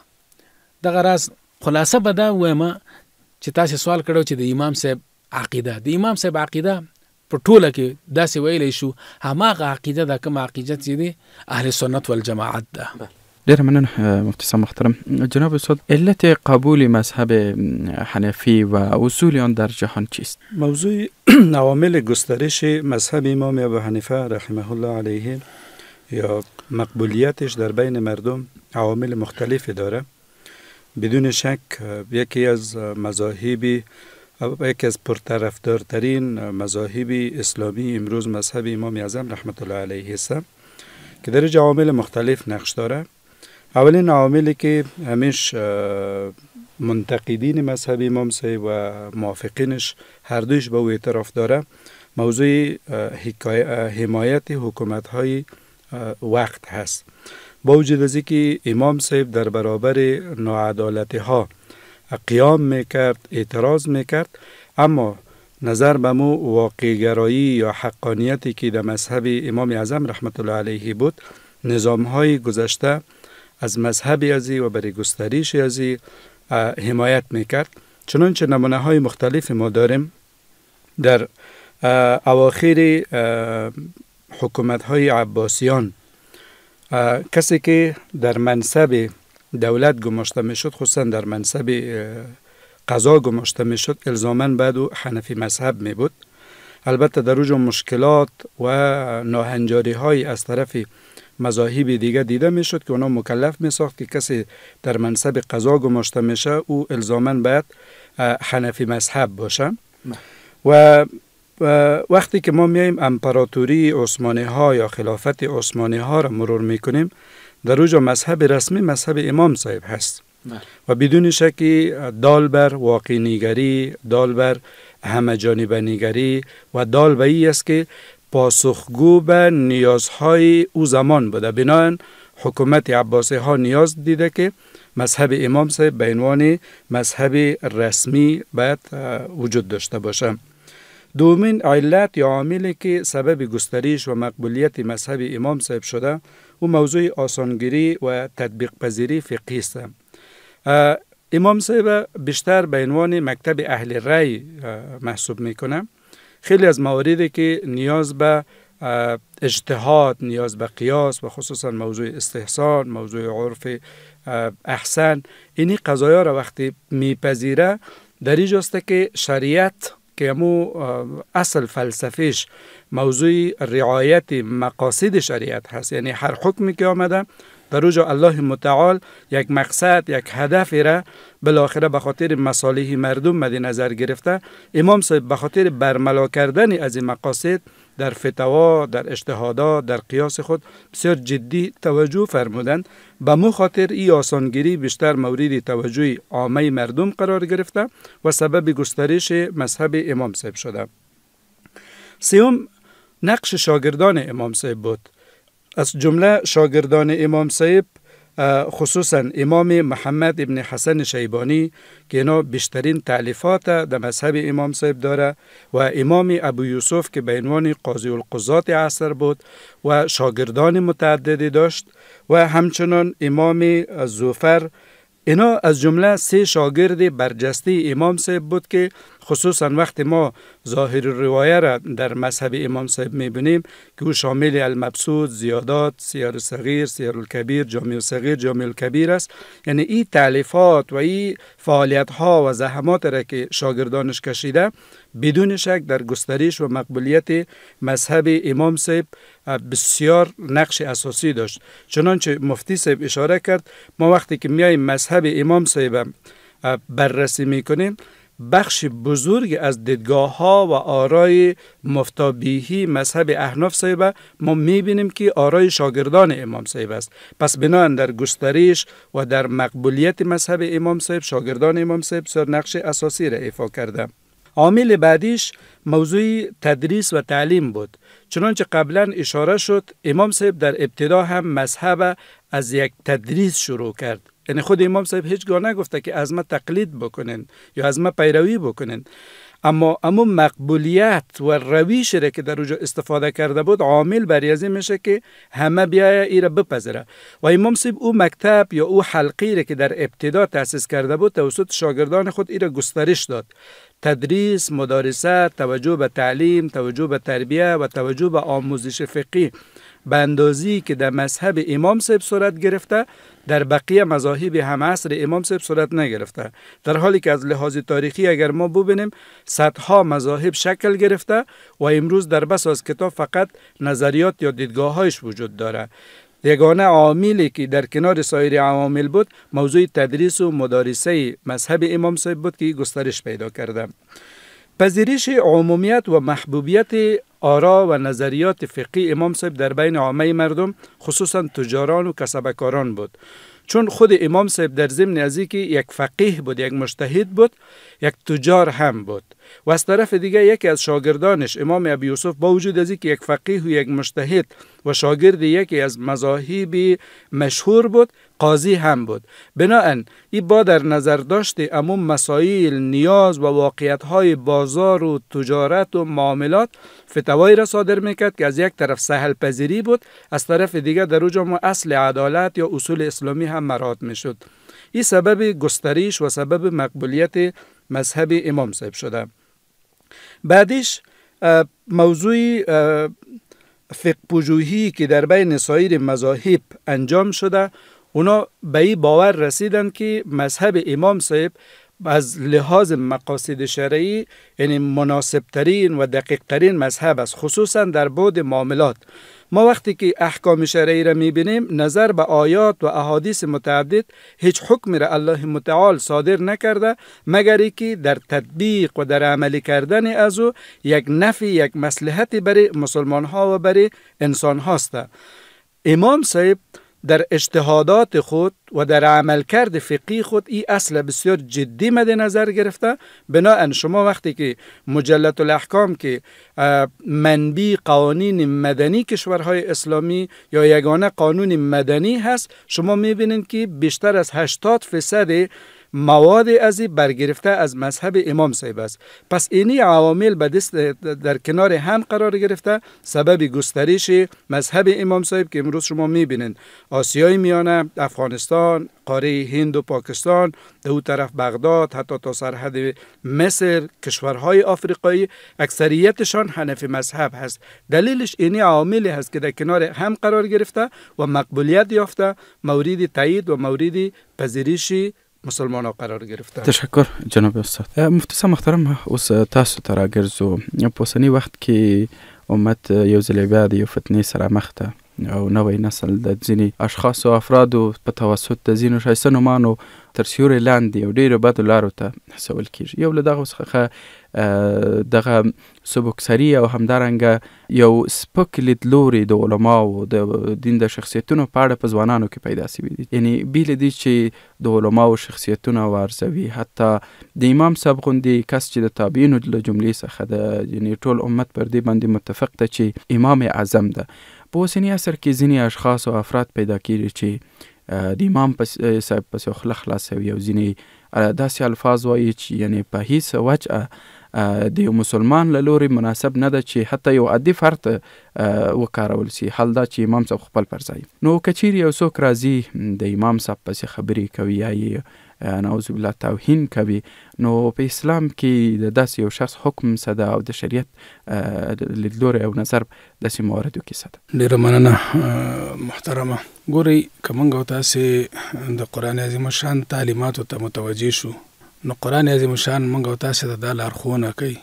دغه راز خلاصه به دا وایم چې تاسې سوال کړو چې د امام صاحب عقیده، د امام صاحب عقیده په ټوله کې داسې ویلی شو هماغه عقیده ده کوم عقیده چې دی اهل سنت والجماعت ده. ډېره مننه مفتي صاحب محترم. جناب استاد، علت قبول مذهب حنفی و اصول آن در جهان چیست؟ موضوع عوامل گسترش مذهب امام ابو حنیفه رحمه الله علیه یا مقبولیتش در بین مردم عوامل مختلفی داره. بدون شک یکی از پرطرفدارترین مذاهب اسلامی امروز مذهب امام اعظم رحمت الله علیه است که در عوامل مختلف نقش داره. اولین عواملی که همیش منتقدین مذهب امام صاحب و موافقینش هر دویش به او اعتراف داره موضوع حمایت حکومت‌های وقت هست. با وجود از اینکه امام صاحب در برابر ناعدالتی ها قیام میکرد، اعتراض میکرد، اما نظر به مو واقع‌گرایی یا حقانیتی که در مذهب امام اعظم رحمت الله علیه بود، نظام‌های گذشته از مذهب ازی و برای گسترش ازی حمایت میکرد. چنانچه نمونه های مختلف ما داریم در اواخر حکومت های عباسیان. کسی که در منصب دولت گماشته میشد، خصوصا در منصب قضا گماشته میشد، الزاماً بعد او حنفی مذهب می بود. البته در اوج مشکلات و ناهنجاری های از طرف مذاهب دیگه دیده میشد که اونا مکلف می ساخت که کسی در منصب قضا گماشته میشه او الزاماً باید حنفی مذهب باشه. و وقتی که ما میایم امپراتوری عثمانی ها یا خلافت عثمانی ها را مرور میکنیم، در اوج مذهب رسمی مذهب امام صاحب هست و بدون شکی دال بر واقع نگری، دال بر همه جانبه نگری و دال به ای است که پاسخگو به نیازهای او زمان بوده. بنابراین حکومت عباسی ها نیاز دیده که مذهب امام صاحب به عنوان مذهب رسمی باید وجود داشته باشه. دومین علت یا عاملی که سبب گسترش و مقبولیت مذهب امام صاحب شده و موضوع آسانگیری و تطبیق پذیری فقهی است. امام صاحب بیشتر به عنوان مکتب اهل رأی محسوب میکنه. خیلی از مواردی که نیاز به اجتهاد، نیاز به قیاس و خصوصا موضوع استحسان، موضوع عرف احسن، اینی قضایا را وقتی میپذیره در اینجاست که شریعت که امو اصل فلسفیش موضوع رعایت مقاصد شریعت هست، یعنی هر حکمی که آمده در اوج الله متعال یک مقصد، یک هدفی را بالاخره به خاطر مصالح مردم مد نظر گرفته. امام صاحب به خاطر برملا کردن از این مقاصد در فتوا، در اجتهادات، در قیاس خود بسیار جدی توجه فرمودند. به مو خاطر این آسانگیری بیشتر مورد توجه عامه مردم قرار گرفته و سبب گسترش مذهب امام صاحب شده. سوم، نقش شاگردان امام صاحب بود. از جمله شاگردان امام صاحب خصوصا امام محمد ابن حسن شیبانی که اینا بیشترین تعلیفات در مذهب امام صاحب داره و امام ابو یوسف که به عنوان قاضی القضات عصر بود و شاگردان متعددی داشت و همچنان امام زوفر. اینا از جمله 3 شاگرد برجسته امام صاحب بود که خصوصا وقتی ما ظاهر روایه را در مذهب امام صاحب میبینیم که او شامل المبسوط، زیادات، سیر صغیر، سیر الکبیر، جامع صغیر، جامع الکبیر است. یعنی این تالیفات و این فعالیت ها و زحمات را که شاگردانش کشیده بدون شک در گسترش و مقبولیت مذهب امام صاحب بسیار نقش اساسی داشت. چنانچه مفتی صاحب اشاره کرد، ما وقتی که میایم مذهب امام صاحب بررسی میکنیم، بخش بزرگ از دیدگاه ها و آرای مفتابیهی مذهب احناف صاحب ما میبینیم که آرای شاگردان امام صاحب است. پس بنابراین در گسترش و در مقبولیت مذهب امام صاحب شاگردان امام صاحب سر نقش اساسی را ایفا کرده. عامل بعدیش موضوع تدریس و تعلیم بود. چنانچه قبلا اشاره شد، امام صاحب در ابتدا هم مذهب از یک تدریس شروع کرد. یعنی خود امام صاحب هیچگاه نگفته که از ما تقلید بکنین یا از ما پیروی بکنین، اما مقبولیت و رویش را که در اونجا استفاده کرده بود عامل بر این میشه که همه بیایه ای را بپذیره. و امام صاحب او مکتب یا او حلقی را که در ابتدا تأسیس کرده بود توسط شاگردان خود ای را گسترش داد. تدریس، مدارسه، توجه به تعلیم، توجه به تربیه و توجه به آموزش فقهی به اندازی که در مذهب امام صاحب صورت گرفته در بقیه مذاهب همعصر امام صاحب صورت نگرفته. در حالی که از لحاظ تاریخی اگر ما ببینیم صدها مذاهب شکل گرفته و امروز در بس از کتاب فقط نظریات یا دیدگاه‌هایش وجود داره. یگانه عاملی که در کنار سایر عوامل بود موضوع تدریس و مدارسه مذهب امام صاحب بود که گسترش پیدا کرده. پذیرش عمومیت و محبوبیت آرا و نظریات فقهی امام صاحب در بین عامه مردم خصوصا تجاران و کسبکاران بود. چون خود امام صاحب در ضمن از اینکه یک فقیه بود، یک مجتهد بود، یک تجار هم بود. و از طرف دیگه یکی از شاگردانش امام ابی یوسف با وجود از اینکه یک فقیه و یک مجتهد و شاگرد یکی از مذاهب مشهور بود، قاضی هم بود. بنابراین این با در نظر داشته عموم مسائل، نیاز و واقعیت‌های بازار و تجارت و معاملات فتوایی را صادر میکرد که از یک طرف سهل پذیری بود، از طرف دیگر در اونجا اصل عدالت یا اصول اسلامی هم مراعات میشد. این سبب گسترش و سبب مقبولیت مذهب امام صاحب شده. بعدش موضوع فقه پژوهی که در بین سایر مذاهب انجام شده، اونا به این باور رسیدن که مذهب امام صاحب از لحاظ مقاصد شرعی یعنی مناسب ترین و دقیق ترین مذهب است، خصوصا در بعد معاملات. ما وقتی که احکام شرعی را میبینیم نظر به آیات و احادیث متعدد هیچ حکم را الله متعال صادر نکرده مگر که در تطبیق و در عملی کردن از او یک نفع، یک مصلحت برای مسلمان ها و برای انسان هاست. امام صاحب در اجتهادات خود و در عملکرد فقهی خود این اصل بسیار جدی مد نظر گرفته. بنابراین شما وقتی که مجلة الاحکام که منبع قوانین مدنی کشورهای اسلامی یا یگانه قانون مدنی هست، شما میبینید که بیشتر از 80% مواد ازی برگرفته از مذهب امام صاحب است. پس اینی عوامل به دست در کنار هم قرار گرفته سبب گسترش مذهب امام صاحب که امروز شما میبینید آسیای میانه، افغانستان، قاره هند و پاکستان، دو طرف بغداد، حتی تا سرحد مصر، کشورهای آفریقایی اکثریتشان حنفی مذهب هست. دلیلش اینی عواملی هست که در کنار هم قرار گرفته و مقبولیت یافته، مورد تایید و مورد پذیرش مسلمان ها قرار گرفته. تشکر جناب استاد. مفتی صاحب محترم، اوس تاسو ته راګرځو. په اوسني وخت کې امت یو ځل بیا د یو فتنې سره مخ ده او نوی نسل د ځینې اشخاص او افرادو په توسط د ځینو ښایسته نومانو تر سیوري لاندې یو ډېرو بدو لارو ته هڅول کېږي. یو له دغو څخه دغه سبکسري او همدارنګه یو سپک لیدلوري د علماو د دین د شخصیتونو په اړه په ځوانانو کې پیدا سوي دي. یعنې بې له دې چې د علماو شخصیتونه وارزوي، حتی د امام صاحب غوندې کس چې د تابعینو له جملې څخه ده، یعنې ټول امت پر دې باندې متفق ده چې امام اعظم ده. په اوسني عصر کې ځینې اشخاص او افراد پیدا کېږي چې د امام صاحب پسې خوله خلاصوي او ځینې داسې الفاظ وایي چې یعنې په هیڅ وجه د یو مسلمان له لوري مناسب نه ده چې حتی یو عادي فرد وکارول سي. حال دا چې امام صاحب خپل پر ځای. نو که چیرې یو څوک راځي د امام صاحب پسې خبرې کوي یا یې نعوذ بالله توهین کوي، نو په اسلام کې د داسې یو شخص حکم څه ده او د شریعت لیدلوری او نظر داسې مواردو کې څه ده؟ ډېره مننه محترمه. ګورئ که موږ او تاسې د قرآن عظیم الشان تعلیماتو ته متوجه شو، نو قرآن عظیم الشان موږ او تاسې ته دا لارښوونه کوي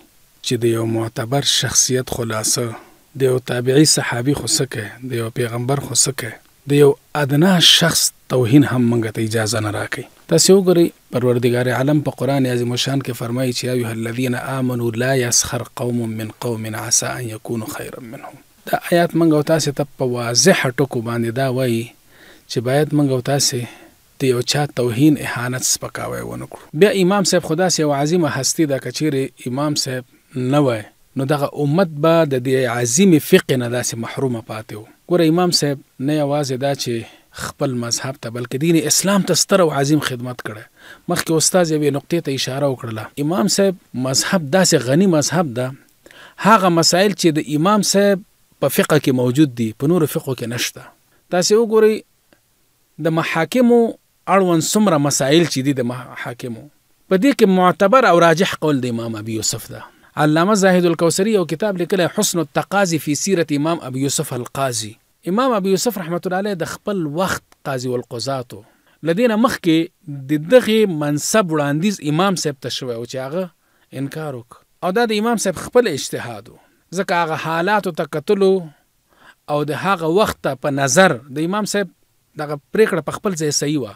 چې د یو معتبر شخصیت خلاصه، د یو تابعي صحابي خو څه کوي، د یو پیغمبر خو څه کوي، د یو ادنا شخص توهین هم موږ ته اجازه نه راکوي. تاسې وګورئ پروردګار عالم په قرآن عظیم الشان کې فرمایي چې یا ایها الذین آمنوا لا یسخر قوم من قوم عسى ان یکونوا خیرا منهم. دا آیات موږ او تاسې ته په واضحه ټکو باندې دا وایي چې باید موږ او تاسې د یو چا توهین، اهانت، سپکاوی ونه کړو. بیا امام صاحب خو داسې یو عظیمه هستي ده، که چیرې امام صاحب نه وای نو دغه امت به د دې عظیم فقه نه داسې محرومه پاتې و. ګوره امام صاحب نه یوازې دا چې خپل مذهب ته بلکې دین اسلام ته ستر او عظیم خدمت کړی. مخکې استاد یوې نقطې ته اشاره وکړله. امام صاحب مذهب داسې غني مذهب ده، هغه مسایل چې د امام صاحب په فقه کې موجود دي په نورو فقو کې نشته. تاسې وګورئ د محاکمو اړوند څومره مسایل چې دي د محاکمو، په دې کې معتبر او راجح قول د امام ابي یوسف ده. علامه زاهد الکوثري یو کتاب لیکلی حسن التقاضي فی سیرت امام ابي یوسف القاضي. امام ابي یوسف رحمت الله علیه د خپل وخت قاضي والقضاتو لدینه مخکې د دغه منصب وړاندیز امام صاحب ته شوی او چې هغه انکار وکړ، او دا د امام صاحب خپل اجتهاد و، ځکه هغه حالاتو ته کتلو او د هغه وخت په نظر د امام صاحب دغه پریکړه په خپل ځای صحیح وه،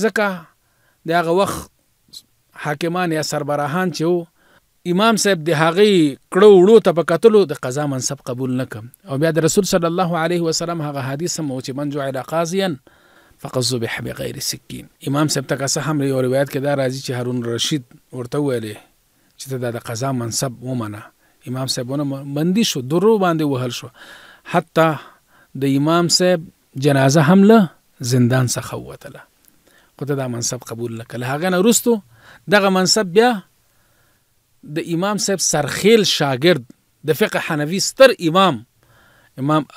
ځکه د هغه وخت حاکمان یا سربراهان چې وو امام صاحب د هغې کړو وړو ته په کتلو د قضا منصب قبول نه کم. او بیا د رسول صلی الله علیه وسلم هغه حدیث هم و چې من جعل قاضیا فقد ذبح بغیر سکین. امام صاحب ته که څه هم یو روایت کې دا راځي چې هارون رشید ورته وویلې چې ته د قضا منصب ومنه. امام صاحب ونه بندي شو، درو باندې وهل شو، حتی د امام صاحب جنازه هم له زندان څخه ووتله، خو ته دا منصب قبول نه کړه. هغه نه وروستو دغه منصب بیا د امام صاحب سرخیل شاگرد د فقه حنفي ستر امام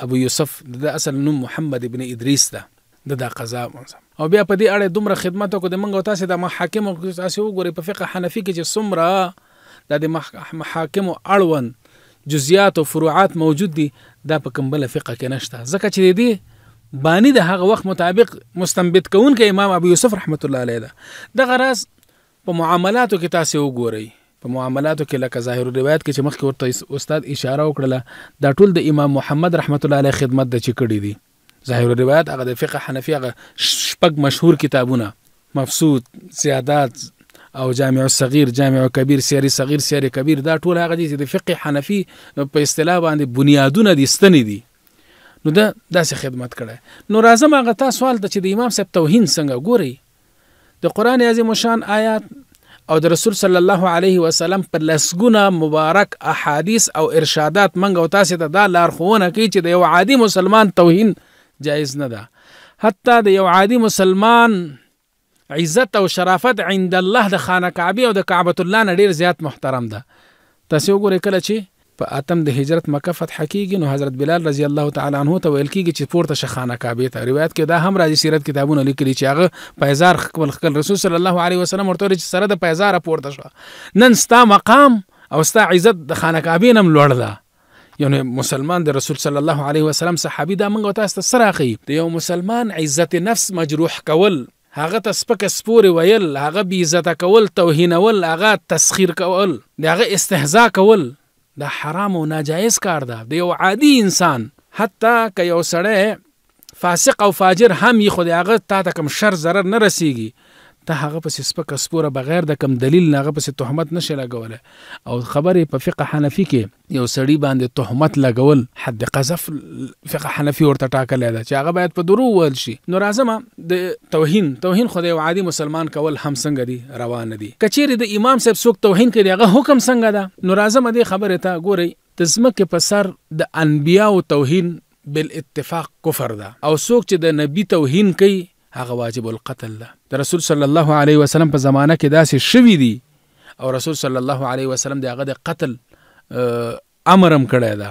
ابو یوسف د اصل نوم محمد ابن ادریس ده، د قضا منصب. او بیا په دې اړه دومره خدمت وکړو د موږ او تاسې د محاکمو تاسې وګورئ په فقه حنفي کې چې څومره د محاکمو اړوند جزئیات او فروعات موجود دي، دا په کوم بله فقه کې نشته، ځکه چې د دې بانی د هغه وخت مطابق مستنبط کوونکی امام ابو یوسف رحمت الله علیه ده. دغه راز په معاملاتو کې تاسې وګورئ، په معاملاتو کې لکه ظاهر الروایت کې چې مخکې ورته استاد اشاره وکړله، دا ټول د امام محمد رحمت الله علیه خدمت د چې کړي دي. ظاهر الروایت هغه د فقه حنفي هغه شپږ مشهور کتابونه، مفسود، زیادات او جامع الصغیر، جامع کبیر، سیر صغیر، سیر کبیر، دا ټول هغه دي چې د فقه حنفي په اصطلاح باندې بنیادونه دي، ستنې دي. نو دا داسې خدمت کړی. نو راځم هغه تا سوال ته چې د امام صاحب توهین څنګه ګورئ. د قرآن عظیم الشان آیات او د رسول صلی الله علیه وسلم په لسګونه مبارک احادیث او ارشادات منګ او تاسې ته دا لارښوونه کوي چې د یو عادي مسلمان توهین جایز نه ده. حتی د یو عادي مسلمان عزت او شرافت عند الله د خانه کعبه او د کعبۃ الله نه ډیر زیات محترم ده. تاسې وګورئ کله چې په اتم د هجرت مکه فتح کیږي نو حضرت بلال رضی الله تعالی عنه ته ویل کیږي چې پورته شه خانه کعبه ته. روایت کې دا هم راځي، سیرت کتابونه لیکلي چې هغه پیزار خپل رسول صلی الله علیه وسلم ورته چې سره د پیزار پورته شه، نن ستا مقام او ستا عزت د خانه کعبه نم لوړ ده. یعنی مسلمان د رسول صلی الله علیه وسلم صحابي دا موږ تاسو ته سره اخی د یو مسلمان عزت نفس مجروح کول، هغه ته سپک سپوري ویل، هغه بی عزت کول، توهینول، هغه تسخير کول، هغه استهزاء کول، دا حرام او ناجایز کار ده. د یو عادي انسان حتی که یو سړی فاسق او فاجر هم یې، خو د هغه تا ته کوم شر ضرر نه رسیږي، ته هغه پسې سپکه سپوره بغیر د کوم دلیل نه هغه پسې تهمت نشي لګولی. او خبرې په فقه حنفي کې یو سړي باندې تهمت لګول حد قذف فقه حنفي ورته ټاکلی ده چې هغه باید په درو وویل شي. نو راځم د توهین خو د یو عادي مسلمان کول هم څنګه دي روان دي. که چیرې د امام صاحب څوک توهین کوي هغه حکم څنګه ده؟ نو راځم دې خبرې ته ګورئ. د ځمکې په سر د انبیاو توهین بالاتفاق کفر ده، او څوک چې د نبی توهین کوي هغه واجب القتل ده. د رسول صلی الله علیه وسلم په زمانه کې داسې شوي دي او رسول صلی الله علیه وسلم د هغه د قتل امرم کړی ده،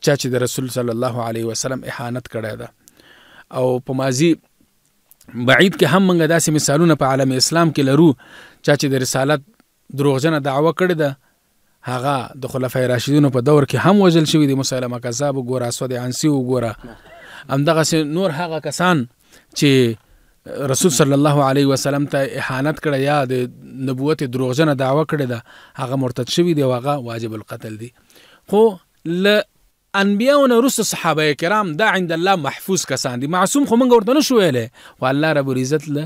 چا چې د رسول صلی الله علیه وسلم اهانت کړی ده. او په ماضي بعید کې هم موږ داسې مثالونه په عالم اسلام کې لرو، چا چې د رسالت دروغجنه دعوه کړې ده هغه د خلفای راشدینو په دور کې هم وژل شوي دي. مسیلمه کذاب وګوره، اسود عنسی وګوره، همدغسې نور هغه کسان چې رسول صلی الله علیه وسلم ته اهانت کړی یا د نبوت دروغجنه دعوه کړې ده هغه مرتد شوي دي او هغه واجب القتل دي. خو له انبیاءونه وروسته صحابه کرام دا عند الله محفوظ کسان دي، معصوم خو موږ ورته نشو ویلی، خو الله رب العزت له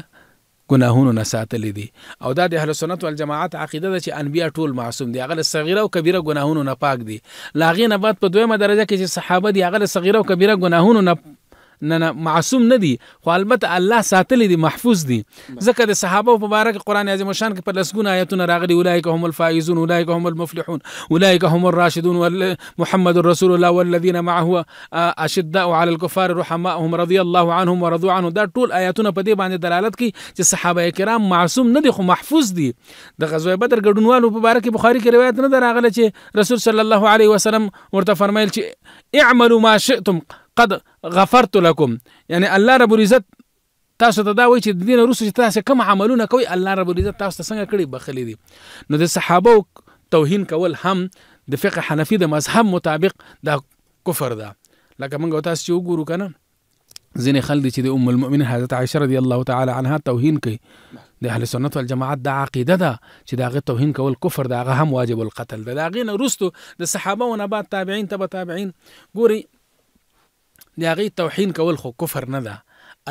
ګناهونو نه ساتلی دي. او دا د اهل سنت والجماعت عقیده ده چې انبیا ټول معصوم دي، هغه له صغیره او کبیره ګناهونو نه پاک دي. له هغې نه بعد په دویمه درجه کې چې صحابه دي هغه له صغیره او کبیره ګناهونو نه معصوم نه دي، خو البته الله ساتلی دي، محفوظ دي. ځکه د صحابه په باره کې قرآن عظیم الشان کې په لسګونه آیتونه راغلي، اولئک هم الفائزون، اولئک هم المفلحون، اولئک هم الراشدون، محمد رسول الله والذین معه اشداء علی الکفار رحماءهم رضی الله عنهم ورضوا عنه. دا ټول آیتونه په دې باندې دلالت کوي چې صحابه کرام معصوم نه دي خو محفوظ دي. د غزوه بدر ګډونوالو په باره کې بخاری کې روایت نه ده راغله چې رسول صلی الله علیه وسلم ورته فرمایل چې اعملوا ما شئتم قد غفرت لكم، یعنی الله رب العزت تاسو ته دا وایي چې د دې نه وروسته چې تاسو کوم عملونه کوئ الله رب العزت تاسو ته څنګه کړي بخلي دي. نو د صحابه توهین کول هم د فقه حنفي د مذهب مطابق دا کفر ده. لکه موږ تاسو چې وګورو که نه ځینې خلک دي چې د ام المؤمنین حضرت عایشه رضی الله تعالی عنها توهین کوي. د اهل سنت والجماعت دا عقیده ده چې د هغې توهین کول کفر ده، هغه هم واجب القتل ده. د هغې نه وروستو د صحابه و نه بعد تابعین تبع تابعین ګوري د هغې توهین کول خو کفر نه ده.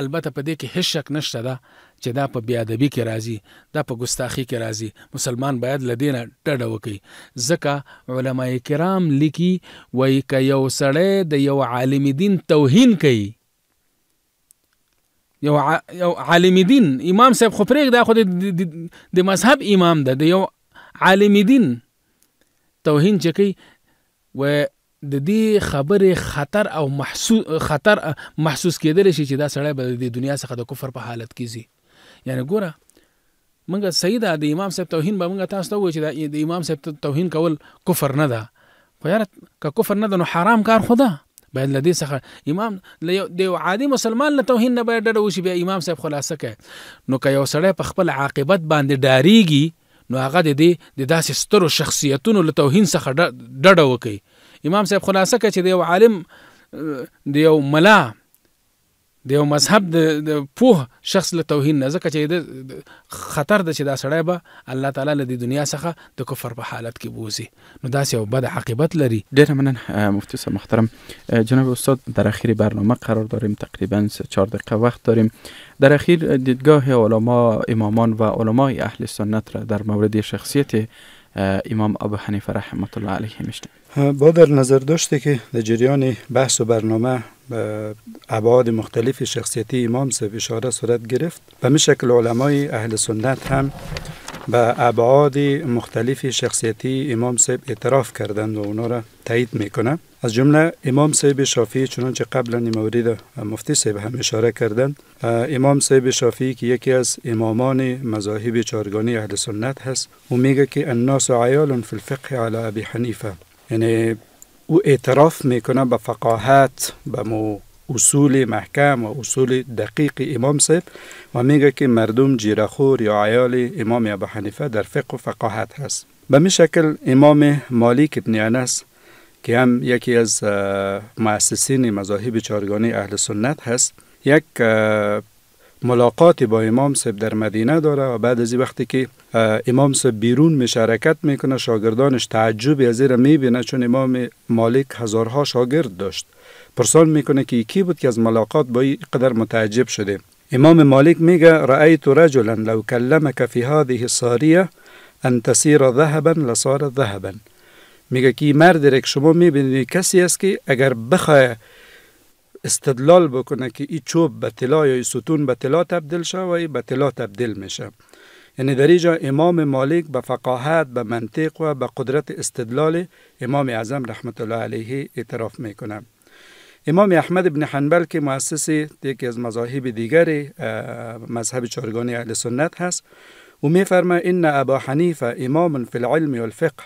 البته په دې کې هیڅ شک نشته ده چې دا په بیادبي کې راځي، دا په ګستاخي کې راځي. مسلمان باید له دې نه ډډه وکړي، ځکه علماء کرام لیکي وایي که یو سړی د یو عالم دین توهین کوي، یو عالم دین امام صاحب خو پرېږده خو د مذهب امام ده، د یو عالم دین توهین چې کوي و د دې خبرې خطر او محسوس کېدلی شي چې دا سړی به د دنیا څخه د کفر په حالت کې ځي. یعنی ګوره موږ صحیح ده د امام صاحب توهین به موږ تاسو ته ووایو چې د امام صاحب توهین کول کفر نه ده، خو یاره که کفر نه ده نو حرام کار خو ده. باید له دې څخه امام د یو عادي مسلمان له توهین نه باید ډډه وشي. بیا امام صاحب خلاصه کوي. نو که یو سړی په خپل عاقبت باندې ډاریږي نو هغه د داسې سترو شخصیتونو له توهین څخه ډډه وکړي. امام صاحب خلاصه کوي چې د یو عالم، د یو ملا، د یو مذهب د پوه شخص له توهین نه، ځکه چې د خطر ده چې دا سړی به الله تعالی له د دنیا څخه د کفر په حالت کې بوزي، نو داسې یو بد عاقبت لري. ډېره مننه مفتی صاحب محترم. جناب استاد در اخیر برنامه قرار داریم، تقریبا 4 دقیقه وقت داریم. در اخیر دیدگاه علما، امامان و علمای اهل سنت را در مورد شخصیت امام ابو حنیفه رحمت الله علیه میشنویم. با در نظر داشته که در جریان بحث و برنامه به ابعاد مختلف شخصیتی امام صاحب اشاره صورت گرفت، به همین شکل علمای اهل سنت هم به ابعاد مختلف شخصیتی امام صاحب اعتراف کردند و اونا را تایید میکنه. از جمله امام صاحب شافعی، چنانچه قبلا این مورد مفتی صاحب هم اشاره کردند، امام صاحب شافعی که یکی از امامان مذاهب چهارگانه اهل سنت هست، او میگه که الناس عیال فی الفقه علی ابی حنیفه، یعنی او اعتراف میکنه به فقاهت، به اصول محکم و اصول دقیق امام صاحب و میگه که مردم جیرخور یا عیال امام ابو حنیفه در فقه و فقاهت هست. به می شکل امام مالک ابن انس که هم یکی از مؤسسین مذاهب چهارگانه اهل سنت هست، یک ملاقات با امام صاحب در مدینه داره و بعد از وقتی که امام صاحب بیرون مشارکت میکنه شاگردانش تعجب از این میبینه، چون امام مالک هزارها شاگرد داشت. پرسان میکنه که کی بود که از ملاقات با این قدر متعجب شده. امام مالک میگه رأیت رجلا لو کلمک فی هذه الساریه ان تسیر ذهبا لصار ذهبا. میگه که مرد را که شما میبینید کسی است که اگر بخواه استدلال بکنه که این چوب به طلا یا این ستون به طلا تبدیل شه و به طلا تبدیل میشه. یعنی در اینجا امام مالک به فقاهت، به منطق و به قدرت استدلال امام اعظم رحمت الله علیه اعتراف میکنه. امام احمد بن حنبل که مؤسس یکی از مذاهب دیگر مذهب چهارگانه اهل سنت هست، و میفرماید ان ابا حنیفه امام فی العلم والفقه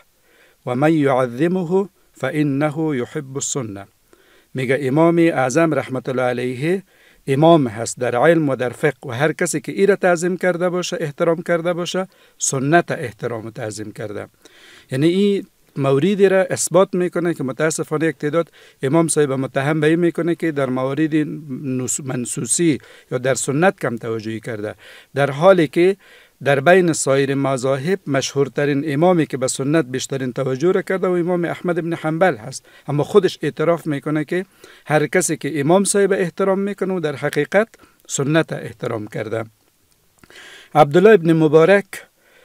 و من یعظمه فانه یحب السنه. میگه امام اعظم رحمت الله علیه امام هست در علم و در فقه و هر کسی که ای را تعظیم کرده باشه، احترام کرده باشه، سنت احترام و تعظیم کرده. یعنی این موردی را اثبات میکنه که متاسفانه یک تعداد امام صاحب متهم به این میکنه که در موارد منسوسی یا در سنت کم توجهی کرده، در حالی که در بین سایر مذاهب مشهورترین امامی که به سنت بیشترین توجه را کرده و امام احمد بن حنبل هست. اما خودش اعتراف میکنه که هر کسی که امام صاحب احترام میکنه و در حقیقت سنت احترام کرده. عبدالله ابن مبارک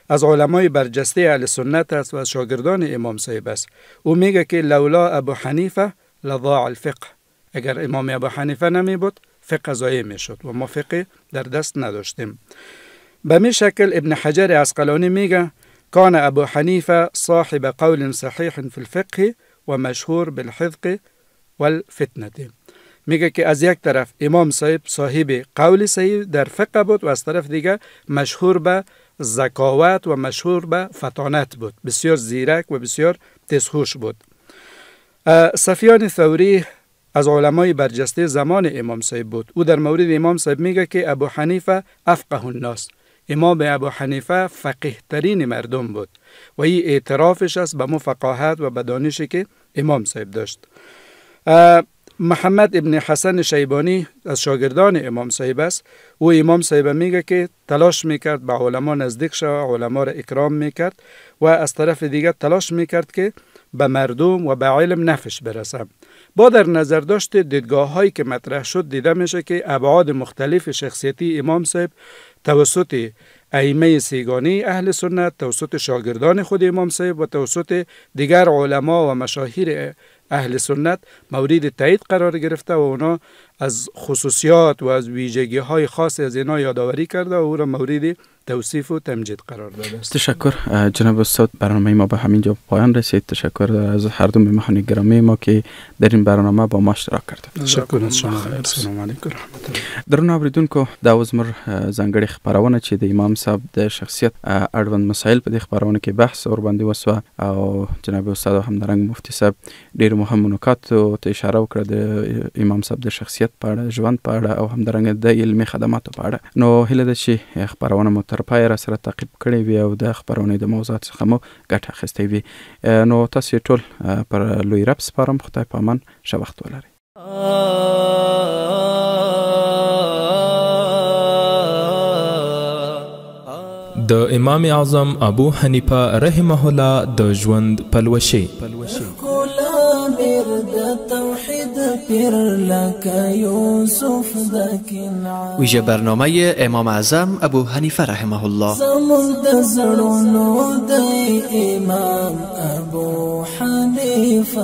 از علمای برجسته اهل سنت است و از شاگردان امام صاحب است. او میگه که لولا ابو حنیفه لضاع الفقه، اگر امام ابو حنیفه نمی بود فقه ضایع میشد و ما فقه در دست نداشتیم. به می شکل ابن حجر عسقلانی میگه کان ابو حنیفه صاحب قول صحیح فی الفقه و مشهور بالحذق والفتنه. میگه که از یک طرف امام صاحب قول صحیح در فقه بود و از طرف دیگه مشهور به ذکاوت و مشهور به فطانت بود، بسیار زیرک و بسیار تیزهوش بود. سفیان ثوری از علمای برجسته زمان امام صاحب بود. او در مورد امام صاحب میگه که ابو حنیفه افقه الناس، امام ابو حنیفه فقیه ترین مردم بود و این اعترافش است به فقاهت و به دانشی که امام صاحب داشت. محمد ابن حسن شیبانی از شاگردان امام صاحب است. او امام صاحب میگه که تلاش میکرد به علما نزدیک شود، علما را اکرام میکرد و از طرف دیگر تلاش میکرد که به مردم و به علم نفعش برسه. با در نظر داشت دیدگاه هایی که مطرح شد دیده میشه که ابعاد مختلف شخصیتی امام صاحب توسط ائمه سیگانی اهل سنت، توسط شاگردان خود امام صاحب و توسط دیگر علما و مشاهیر اهل سنت مورد تایید قرار گرفته و اونا از خصوصیات و از ویژگی های خاص از اینا یادآوری کرده و او را مورد توصیف و تمجید قرار داده است. تشکر جناب استاد. برنامه ما به همین جا پایان رسید. تشکر از هر دو مهمان گرامی ما که در این برنامه با ما اشتراک کردید. تشکر از شما. السلام علیکم رحمت الله. درنو اوریدونکو دا وزمر ځانګړي خبرونه چې د امام صاحب د شخصیت اړوند مسایل په دې خبرونه کې بحث اور باندې وسو او جناب استاد همدارنګ مفتی صاحب ډیر مهم نکات ته اشاره وکړه د امام صاحب د شخصیت په اړه، ژوند په اړه او همدارنګ د علمي خدماتو په اړه. نو هیله ده چې خبرونه مو تر پایه را سره تعقیب کړئ وي او د خبرونې د موضوعات څخه مو ګټه اخیستې وي. نو تاسو ټول پر لوی رب سپارم. خدای په امان. ښه وخت ولرئ. د امام اعظم ابو حنیفه رحمه الله د ژوند پلوشي ویژه برنامه امام اعظم ابو حنیفه رحمه الله. امام ابو حنیفه